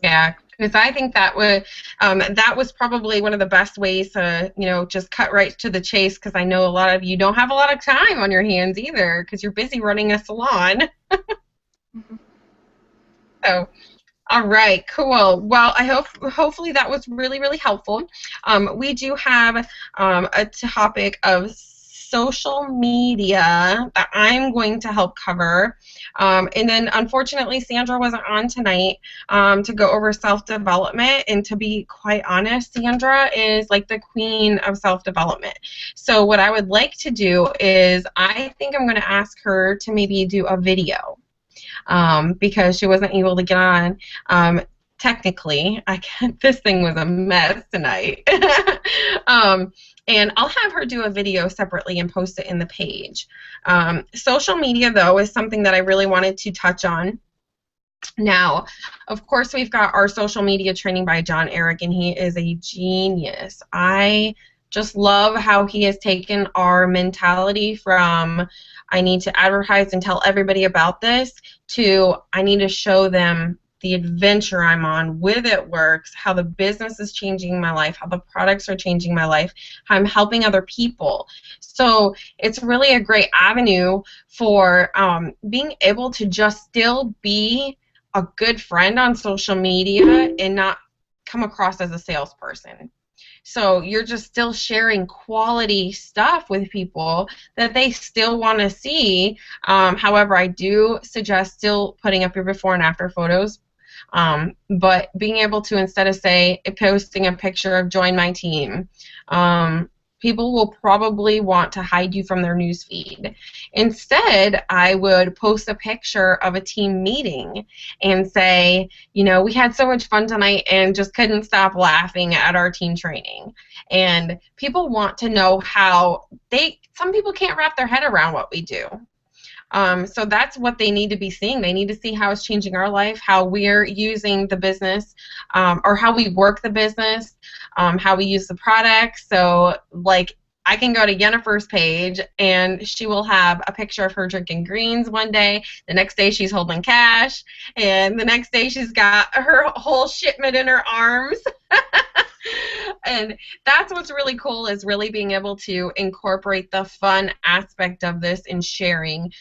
Yeah, because I think that was probably one of the best ways to, just cut right to the chase, because I know a lot of you don't have a lot of time on your hands either because you're busy running a salon. So, all right, cool. Well, hopefully that was really, really helpful. We do have a topic of social media that I'm going to help cover. And then, unfortunately, Sandra wasn't on tonight to go over self-development. And to be quite honest, Sandra is like the queen of self-development. So what I would like to do is I think I'm going to ask her to maybe do a video because she wasn't able to get on technically. This thing was a mess tonight. And I'll have her do a video separately and post it in the page. Social media, though, is something that I really wanted to touch on. Now, of course, we've got our social media training by John Eric, and he is a genius. I just love how he has taken our mentality from I need to advertise and tell everybody about this to I need to show them the adventure I'm on, with it works, how the business is changing my life, how the products are changing my life, how I'm helping other people. So it's really a great avenue for being able to just still be a good friend on social media and not come across as a salesperson. So you're just still sharing quality stuff with people that they still want to see. However, I do suggest still putting up your before and after photos. But being able to, instead of posting a picture of join my team, people will probably want to hide you from their news feed. Instead, I would post a picture of a team meeting and say, you know, we had so much fun tonight and just couldn't stop laughing at our team training. And people want to know how some people can't wrap their head around what we do. So that's what they need to be seeing. They need to see how it's changing our life, how we're using the business, or how we work the business, how we use the products. So, like, I can go to Jennifer's page, and she will have a picture of her drinking greens one day. The next day, she's holding cash. And the next day, she's got her whole shipment in her arms. And that's what's really cool, is really being able to incorporate the fun aspect of this in sharing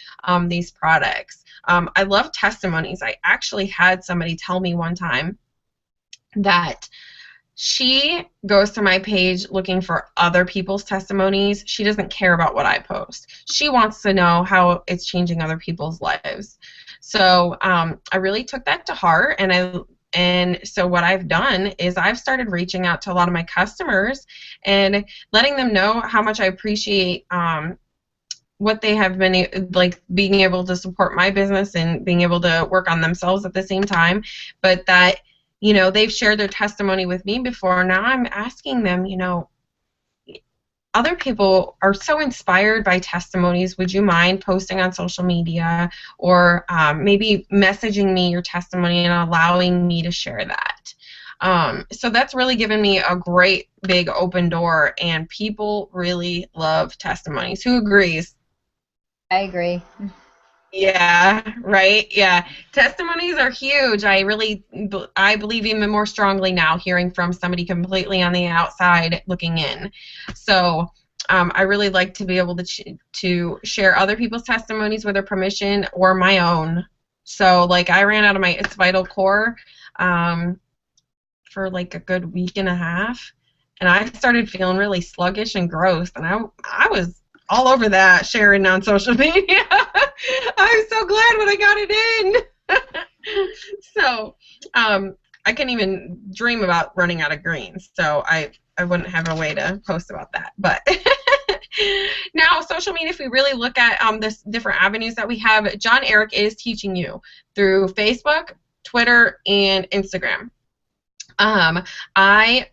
these products. I love testimonies. I actually had somebody tell me one time that she goes to my page looking for other people's testimonies. She doesn't care about what I post. She wants to know how it's changing other people's lives. So I really took that to heart, and so what I've done is I've started reaching out to a lot of my customers and letting them know how much I appreciate what they have been, like, being able to support my business and being able to work on themselves at the same time, but that, you know, they've shared their testimony with me before. Now I'm asking them, you know, other people are so inspired by testimonies. Would you mind posting on social media, or maybe messaging me your testimony and allowing me to share that? So that's really given me a great big open door, and people really love testimonies. Who agrees? I agree. Yeah, right. Yeah, testimonies are huge. I believe even more strongly now, hearing from somebody completely on the outside looking in. So I really like to be able to share other people's testimonies with their permission, or my own. So, like, I ran out of my It's Vital core for like a good week and a half, and I started feeling really sluggish and gross, and I was all over that, sharing on social media. I'm so glad when I got it in. So I couldn't even dream about running out of greens, so I wouldn't have a way to post about that. But now, social media, if we really look at this different avenues that we have, John Eric is teaching you through Facebook, Twitter, and Instagram. I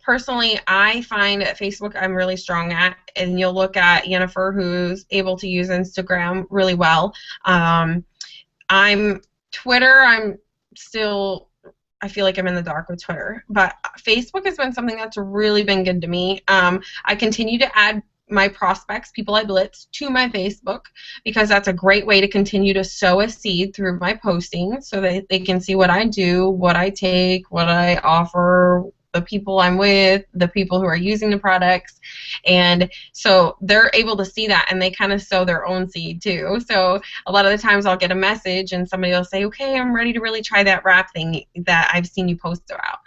find at Facebook I'm really strong at, and you'll look at Jennifer, who's able to use Instagram really well. Twitter, I feel like I'm in the dark with Twitter, but Facebook has been something that's really been good to me. I continue to add my prospects, people I blitz, to my Facebook, because that's a great way to continue to sow a seed through my posting, so that they can see what I do, what I take, what I offer, the people I'm with, the people who are using the products, and so they're able to see that, and they kind of sow their own seed too. So a lot of the times I'll get a message and somebody will say, okay, I'm ready to really try that wrap thing that I've seen you post about.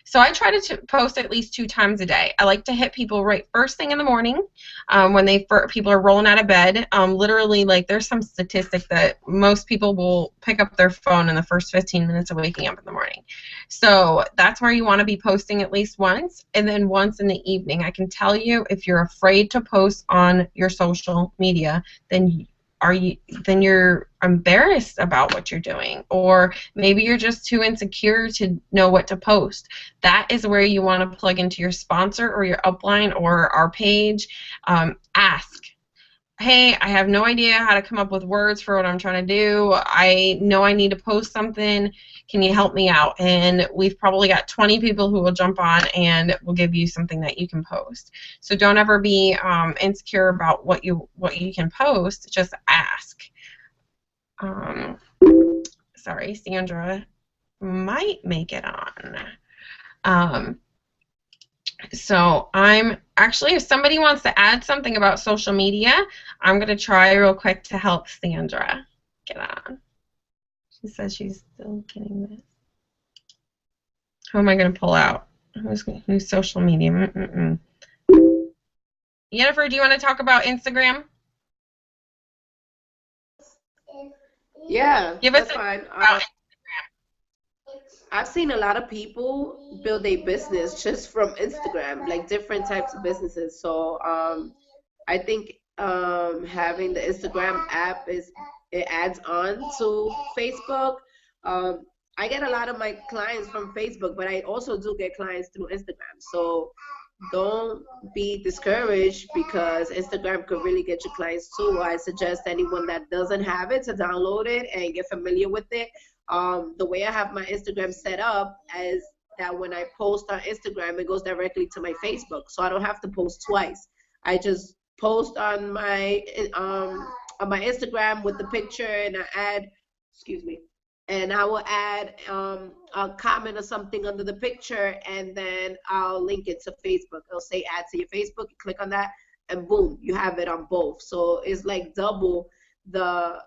So I try to post at least 2 times a day. I like to hit people right first thing in the morning when people are rolling out of bed. Literally, like, there's some statistic that most people will pick up their phone in the first 15 minutes of waking up in the morning. So that's where you want to be posting at least once, and then once in the evening. I can tell you, if you're afraid to post on your social media, then then you're embarrassed about what you're doing, or maybe you're just too insecure to know what to post. That is where you want to plug into your sponsor or your upline or our page. Ask, hey, I have no idea how to come up with words for what I'm trying to do. I know I need to post something. Can you help me out? And we've probably got 20 people who will jump on and will give you something that you can post. So don't ever be insecure about what you can post. Just ask. Sorry, Sandra might make it on. So I'm actually, if somebody wants to add something about social media, I'm going to try real quick to help Sandra get on. She says she's still getting this. Who am I going to pull out? Who's social media? Jennifer, do you want to talk about Instagram? Yeah, Give us that's fine. about I've seen a lot of people build a business just from Instagram, like different types of businesses. So I think having the Instagram app it adds on to Facebook. I get a lot of my clients from Facebook, but I also do get clients through Instagram. So don't be discouraged because Instagram could really get you clients too. I suggest anyone that doesn't have it to download it and get familiar with it. The way I have my Instagram set up is that when I post on Instagram, it goes directly to my Facebook, so I don't have to post twice. I just post on my Instagram with the picture, and I add, excuse me, and I will add a comment or something under the picture, and then I'll link it to Facebook. It'll say add to your Facebook. You click on that, and boom, you have it on both. So it's like double the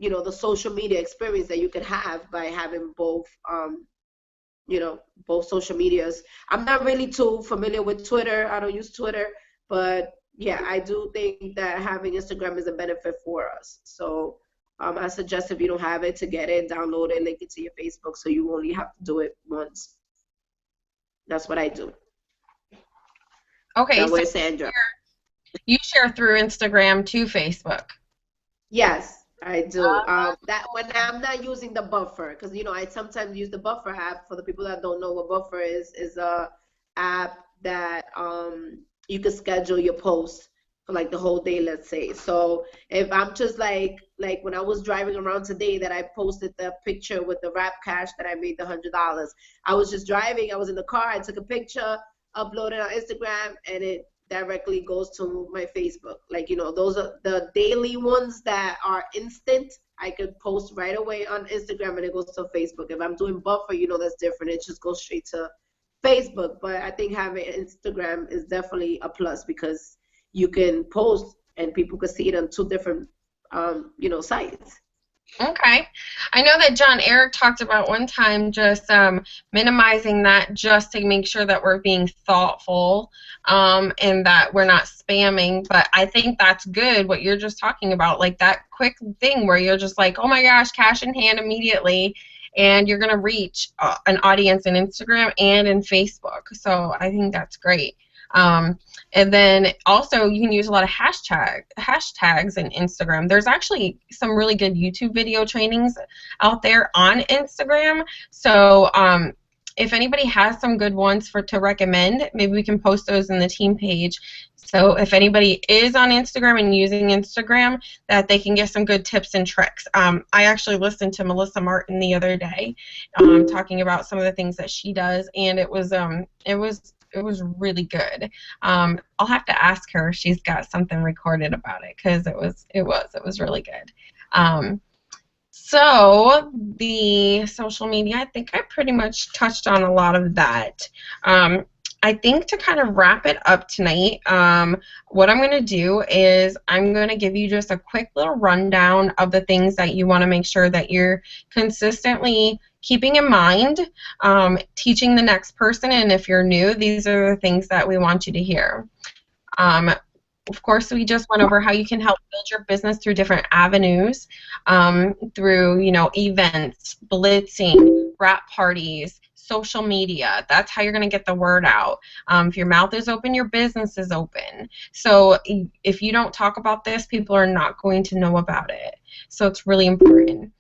the social media experience that you could have by having both both social medias. I'm not really too familiar with Twitter. I don't use Twitter, but yeah, I do think that having Instagram is a benefit for us. So I suggest if you don't have it to get it, download it, link it to your Facebook, so you only have to do it once. That's what I do. Okay, now, so where's Sandra? you share through Instagram to Facebook. Yes, I do. That when I'm not using the buffer, because I sometimes use the buffer app. For the people that don't know what buffer is a app that you can schedule your posts for like the whole day, let's say. So if I'm just like when I was driving around today, that I posted the picture with the Rap Cash that I made the $100. I was just driving. I was in the car. I took a picture, uploaded on Instagram, and it directly goes to my Facebook. Like, those are the daily ones that are instant. I could post right away on Instagram and it goes to Facebook. If I'm doing buffer, that's different. It just goes straight to Facebook. But I think having Instagram is definitely a plus because you can post and people can see it on two different, sites. Okay. I know that John Eric talked about one time just minimizing that just to make sure that we're being thoughtful and that we're not spamming. But I think that's good what you're just talking about, like that quick thing where you're just like, oh my gosh, cash in hand immediately, and you're going to reach an audience in Instagram and in Facebook. So I think that's great. And then also you can use a lot of hashtags in Instagram. There's actually some really good YouTube video trainings out there on Instagram. So if anybody has some good ones to recommend, maybe we can post those in the team page. So if anybody is on Instagram and using Instagram, that they can get some good tips and tricks. I actually listened to Melissa Martin the other day talking about some of the things that she does, and it was really good. I'll have to ask her if she's got something recorded about it because it was really good. So the social media, I think I pretty much touched on a lot of that. I think to kind of wrap it up tonight, what I'm going to do is I'm going to give you just a quick little rundown of the things that you want to make sure that you're consistently keeping in mind, teaching the next person, and if you're new, these are the things that we want you to hear. Of course, we just went over how you can help build your business through different avenues, through events, blitzing, wrap parties, social media. That's how you're going to get the word out. If your mouth is open, your business is open. So if you don't talk about this, people are not going to know about it. So it's really important.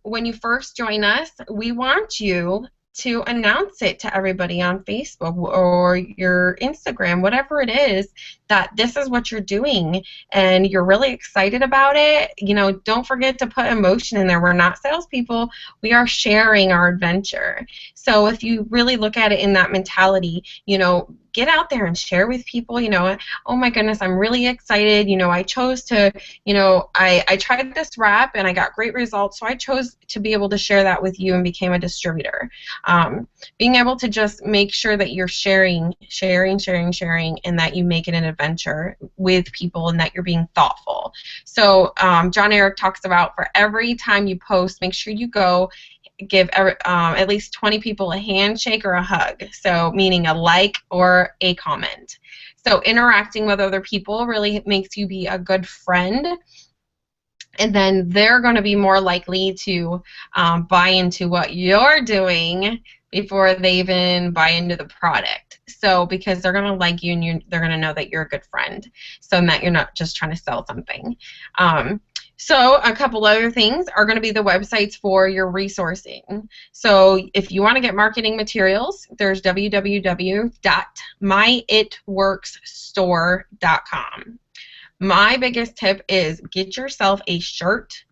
When you first join us, we want you to announce it to everybody on Facebook or your Instagram, whatever it is, that this is what you're doing and you're really excited about it. You know, don't forget to put emotion in there. We're not salespeople. We are sharing our adventure. So if you really look at it in that mentality, you know, get out there and share with people, you know, oh my goodness, I'm really excited. You know, I chose to, you know, I tried this wrap and I got great results, so I chose to be able to share that with you and became a distributor. Being able to just make sure that you're sharing, and that you make it an adventure with people and that you're being thoughtful. So John Eric talks about for every time you post, make sure you go give at least 20 people a handshake or a hug, so meaning a like or a comment. So interacting with other people really makes you be a good friend, and then they're going to be more likely to buy into what you're doing before they even buy into the product. So because they're going to like you and they're going to know that you're a good friend, so that you're not just trying to sell something. So a couple other things are going to be the websites for your resourcing. So if you want to get marketing materials, there's www.myitworksstore.com. My biggest tip is get yourself a shirt,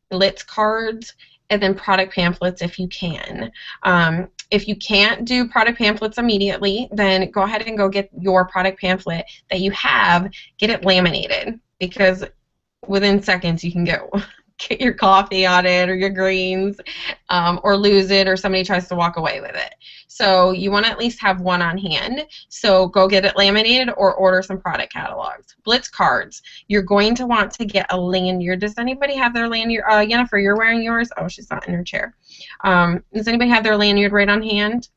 Blitz cards, and then product pamphlets if you can. If you can't do product pamphlets immediately, then go ahead and go get your product pamphlet that you have, get it laminated, because within seconds you can get your coffee on it or your greens, or lose it, or somebody tries to walk away with it. So you want to at least have one on hand. So go get it laminated or order some product catalogs. Blitz cards. You're going to want to get a lanyard. Does anybody have their lanyard? Jennifer, you're wearing yours? Oh, she's not in her chair. Does anybody have their lanyard right on hand?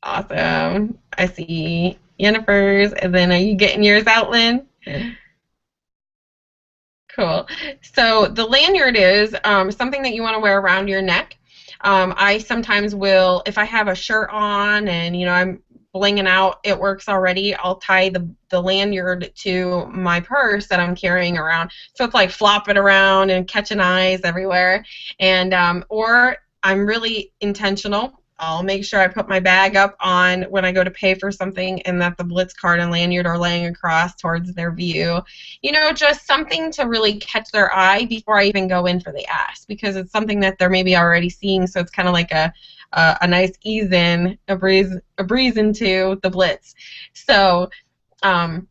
Awesome. I see Jennifer's, and then are you getting yours out, Lynn? Cool. So the lanyard is something that you want to wear around your neck. I sometimes will, if I have a shirt on and, you know, I'm blinging out, it works already, I'll tie the lanyard to my purse that I'm carrying around. So it's like flopping around and catching eyes everywhere. And or I'm really intentional. I'll make sure I put my bag up on when I go to pay for something, and that the Blitz card and lanyard are laying across towards their view. You know, just something to really catch their eye before I even go in for the ask, because it's something that they're maybe already seeing, so it's kind of like a nice ease in, a breeze into the Blitz. So the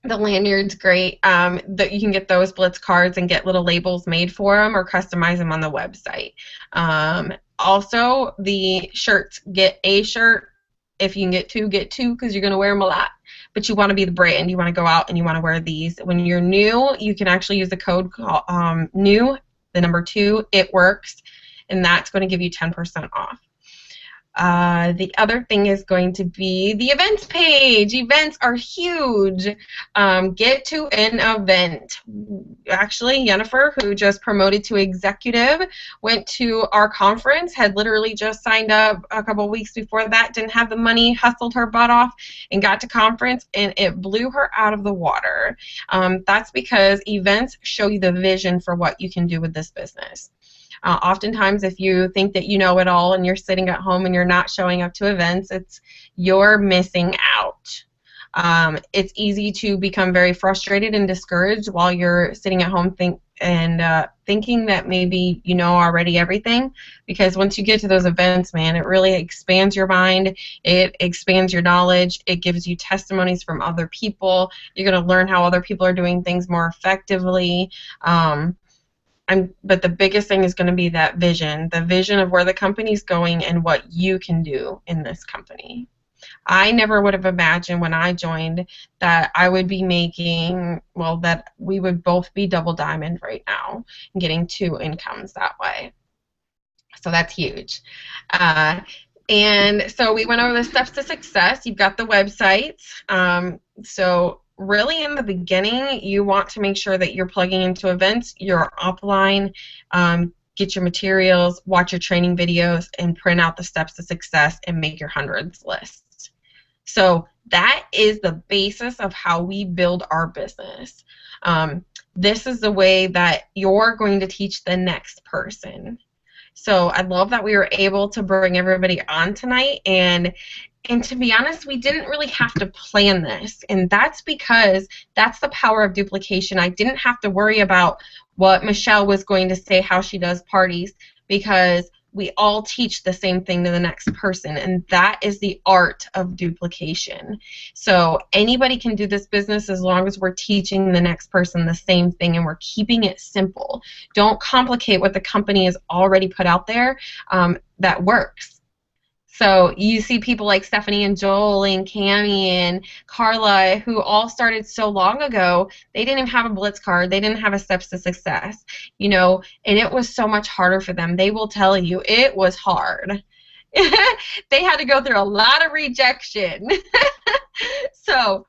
lanyard's great. That you can get those Blitz cards and get little labels made for them or customize them on the website. Also, the shirts, get a shirt. If you can get two, because you're going to wear them a lot. But you want to be the brand. You want to go out and you want to wear these. When you're new, you can actually use the code new, the number 2, it works, and that's going to give you 10% off. The other thing is going to be the events page. Events are huge. Get to an event. Actually, Jennifer, who just promoted to executive, went to our conference, had literally just signed up a couple weeks before that, didn't have the money, hustled her butt off, and got to conference, and it blew her out of the water. That's because events show you the vision for what you can do with this business. Oftentimes, if you think that you know it all and you're sitting at home and you're not showing up to events, you're missing out. It's easy to become very frustrated and discouraged while you're sitting at home thinking that maybe you know already everything, because once you get to those events, man, it really expands your mind, it expands your knowledge, it gives you testimonies from other people, you're going to learn how other people are doing things more effectively. But the biggest thing is going to be that vision, the vision of where the company's going and what you can do in this company. I never would have imagined when I joined that I would be making, well, that we would both be double diamond right now and getting 2 incomes that way. So that's huge. And so we went over the steps to success. You've got the websites. So really in the beginning, you want to make sure that you're plugging into events, your upline, get your materials, watch your training videos, and print out the steps to success and make your hundreds list. So that is the basis of how we build our business. This is the way that you're going to teach the next person. So I love that we were able to bring everybody on tonight, and to be honest, we didn't really have to plan this, and that's because that's the power of duplication. I didn't have to worry about what Michelle was going to say, how she does parties, because we all teach the same thing to the next person, and that is the art of duplication. So anybody can do this business as long as we're teaching the next person the same thing and we're keeping it simple. Don't complicate what the company has already put out there that works. So you see people like Stephanie and Joel and Cammie and Carla who all started so long ago. They didn't even have a Blitz card. They didn't have a Steps to Success, you know, and it was so much harder for them. They will tell you it was hard. They had to go through a lot of rejection. So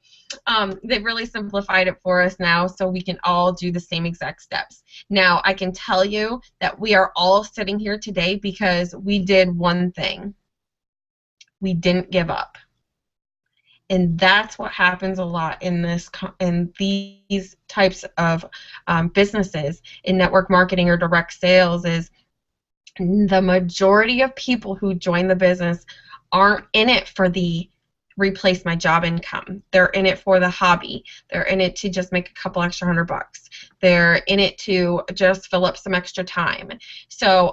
they've really simplified it for us now so we can all do the same exact steps. Now, I can tell you that we are all sitting here today because we did one thing. We didn't give up. And that's what happens a lot in these types of businesses in network marketing or direct sales is the majority of people who join the business aren't in it for the replace my job income. They're in it for the hobby. They're in it to just make a couple extra $100. They're in it to just fill up some extra time. So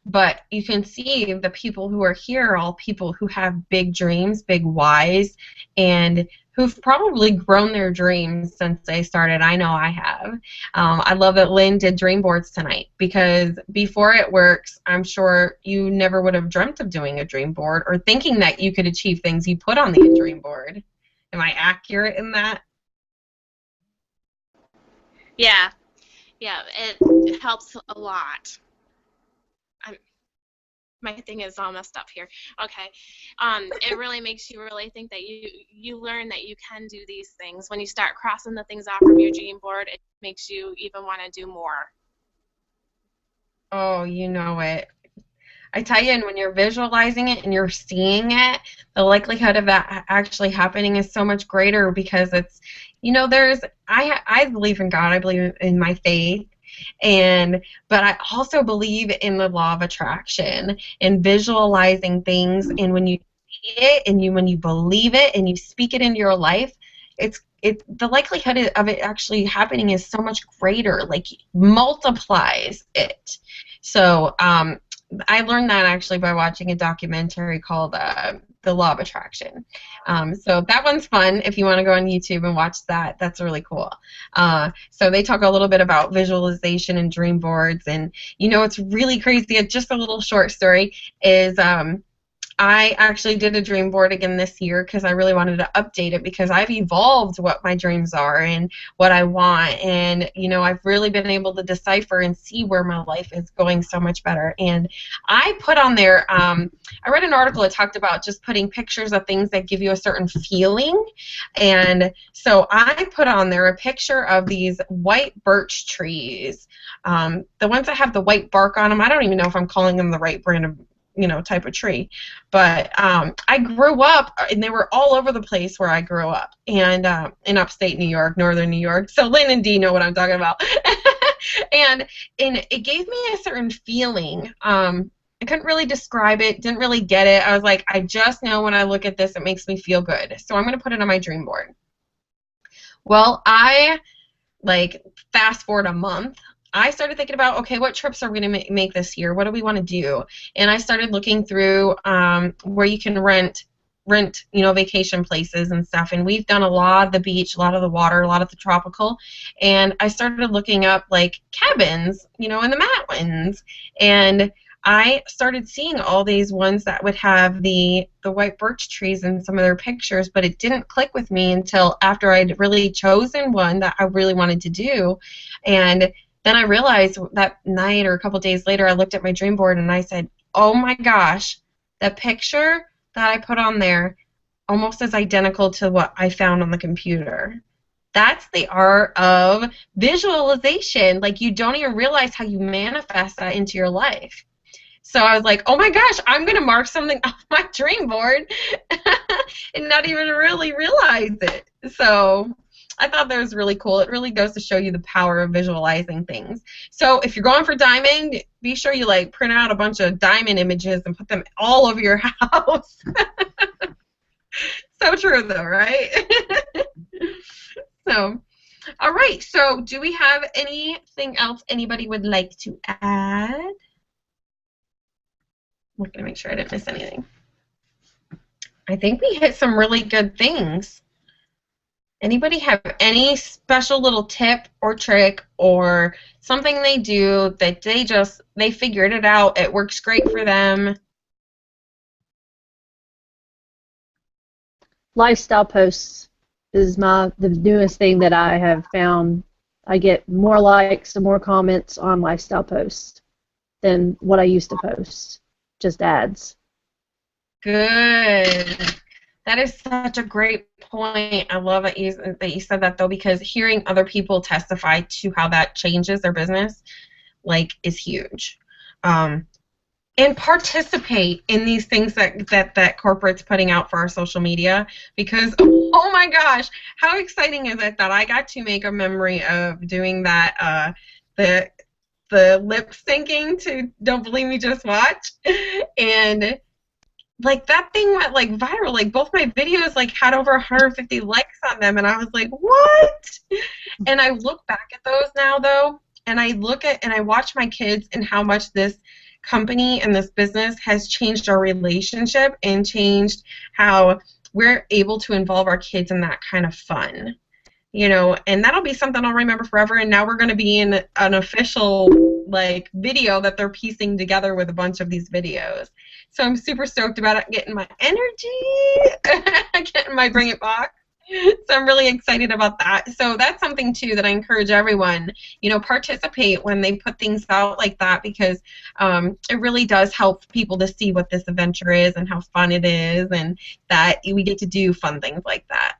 but you can see the people who are here are all people who have big dreams, big whys, and who've probably grown their dreams since they started. I know I have. I love that Lynn did dream boards tonight because before it works, I'm sure you never would have dreamt of doing a dream board or thinking that you could achieve things you put on the dream board. Am I accurate in that? Yeah, it helps a lot. My thing is all messed up here. Okay. It really makes you really think that you learn that you can do these things. When you start crossing the things off from your dream board, it makes you even want to do more. Oh, you know it. I tell you, and when you're visualizing it and you're seeing it, the likelihood of that actually happening is so much greater because it's, you know, I believe in God, I believe in my faith, but I also believe in the law of attraction and visualizing things, and when you see it and when you believe it and you speak it into your life, the likelihood of it actually happening is so much greater, like multiplies it. So I learned that actually by watching a documentary called The Law of Attraction. So that one's fun if you want to go on YouTube and watch that. That's really cool. So they talk a little bit about visualization and dream boards. And, you know, it's really crazy. Just a little short story is I actually did a dream board again this year because I really wanted to update it because I've evolved what my dreams are and what I want, and you know, I've really been able to decipher and see where my life is going so much better. And I put on there, I read an article that talked about just putting pictures of things that give you a certain feeling, and so I put on there a picture of these white birch trees, the ones that have the white bark on them. I don't even know if I'm calling them the right brand of type of tree. But I grew up, and they were all over the place where I grew up, and in upstate New York, northern New York. So Lynn and Dee know what I'm talking about. and it gave me a certain feeling. I couldn't really describe it, didn't really get it. I was like, I just know when I look at this, it makes me feel good. So I'm going to put it on my dream board. Well, fast forward a month, I started thinking about, okay, what trips are we going to make this year? What do we want to do? And I started looking through where you can rent, vacation places and stuff. And we've done a lot of the beach, a lot of the water, a lot of the tropical. And I started looking up, cabins, in the mountains. And I started seeing all these ones that would have the white birch trees in some of their pictures, but it didn't click with me until after I'd really chosen one that I really wanted to do. And then I realized that night or a couple days later, I looked at my dream board and I said, oh my gosh, the picture that I put on there almost is identical to what I found on the computer. That's the art of visualization. Like, you don't even realize how you manifest that into your life. So I was like, oh my gosh, I'm going to mark something off my dream board and not even really realize it. So I thought that was really cool. It really goes to show you the power of visualizing things. So if you're going for diamond, be sure you like print out a bunch of diamond images and put them all over your house. So true though, right? So, all right. So do we have anything else anybody would like to add? Looking to make sure I didn't miss anything. I think we hit some really good things. Anybody have any special little tip or trick or something they do that they figured it out, it works great for them? Lifestyle posts is the newest thing that I have found. I get more likes and more comments on lifestyle posts than what I used to post. Just ads. Good. That is such a great point. I love that you said that, though, because hearing other people testify to how that changes their business, like, is huge. And participate in these things that corporate's putting out for our social media, because, oh my gosh, how exciting is it that I got to make a memory of doing that, the lip syncing to Don't Believe Me, Just Watch, and like that thing went like viral. Like both my videos like had over 150 likes on them, and I was like, what? And I look back at those now though, and I watch my kids and how much this company and this business has changed our relationship and changed how we're able to involve our kids in that kind of fun. And that'll be something I'll remember forever. And now we're going to be in an official like video that they're piecing together with a bunch of these videos. So I'm super stoked about it, getting my energy, getting my bring it back. So I'm really excited about that. So that's something too that I encourage everyone, participate when they put things out like that, because it really does help people to see what this adventure is and how fun it is, and that we get to do fun things like that.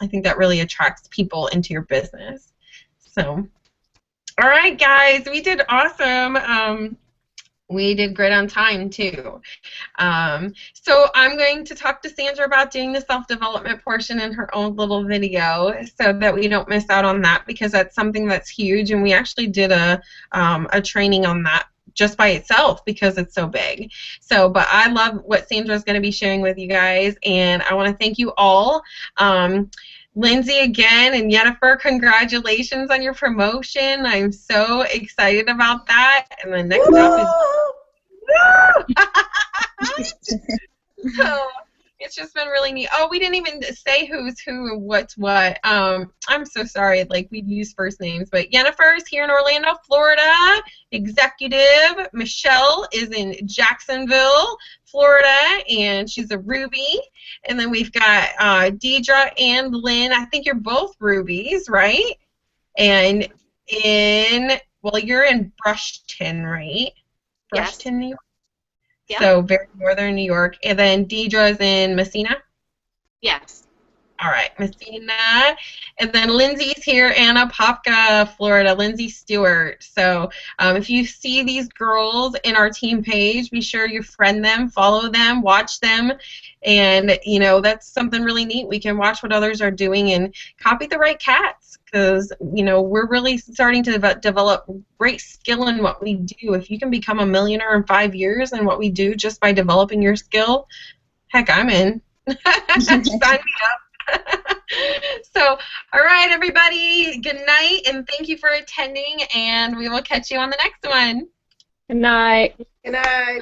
I think that really attracts people into your business. So, all right, guys, we did awesome. We did great on time, too. So I'm going to talk to Sandra about doing the self-development portion in her own little video so that we don't miss out on that, because that's something that's huge, and we actually did a training on that just by itself because it's so big. So, but I love what Sandra's going to be sharing with you guys, and I want to thank you all. Lindsay, again, and Jennifer, congratulations on your promotion. I'm so excited about that. And the next up is so it's just been really neat. Oh, we didn't even say who's who and what's what. I'm so sorry. Like, we use first names, but Jennifer's here in Orlando, Florida, executive. Michelle is in Jacksonville, Florida, and she's a Ruby. And then we've got Deidre and Lynn. I think you're both Rubies, right? And you're in Brushton, right? Yes. Brushton, New York. Yeah. So very northern New York. And then Deidre's in Messina? Yes. All right, Messina. And then Lindsay's here in Apopka, Florida, Lindsay Stewart. So if you see these girls in our team page, be sure you friend them, follow them, watch them. And, that's something really neat. We can watch what others are doing and copy the right cats, because, we're really starting to develop great skill in what we do. If you can become a millionaire in 5 years in what we do just by developing your skill, heck, I'm in. Sign me up. So, all right, everybody, good night, and thank you for attending, and we will catch you on the next one. Good night. Good night.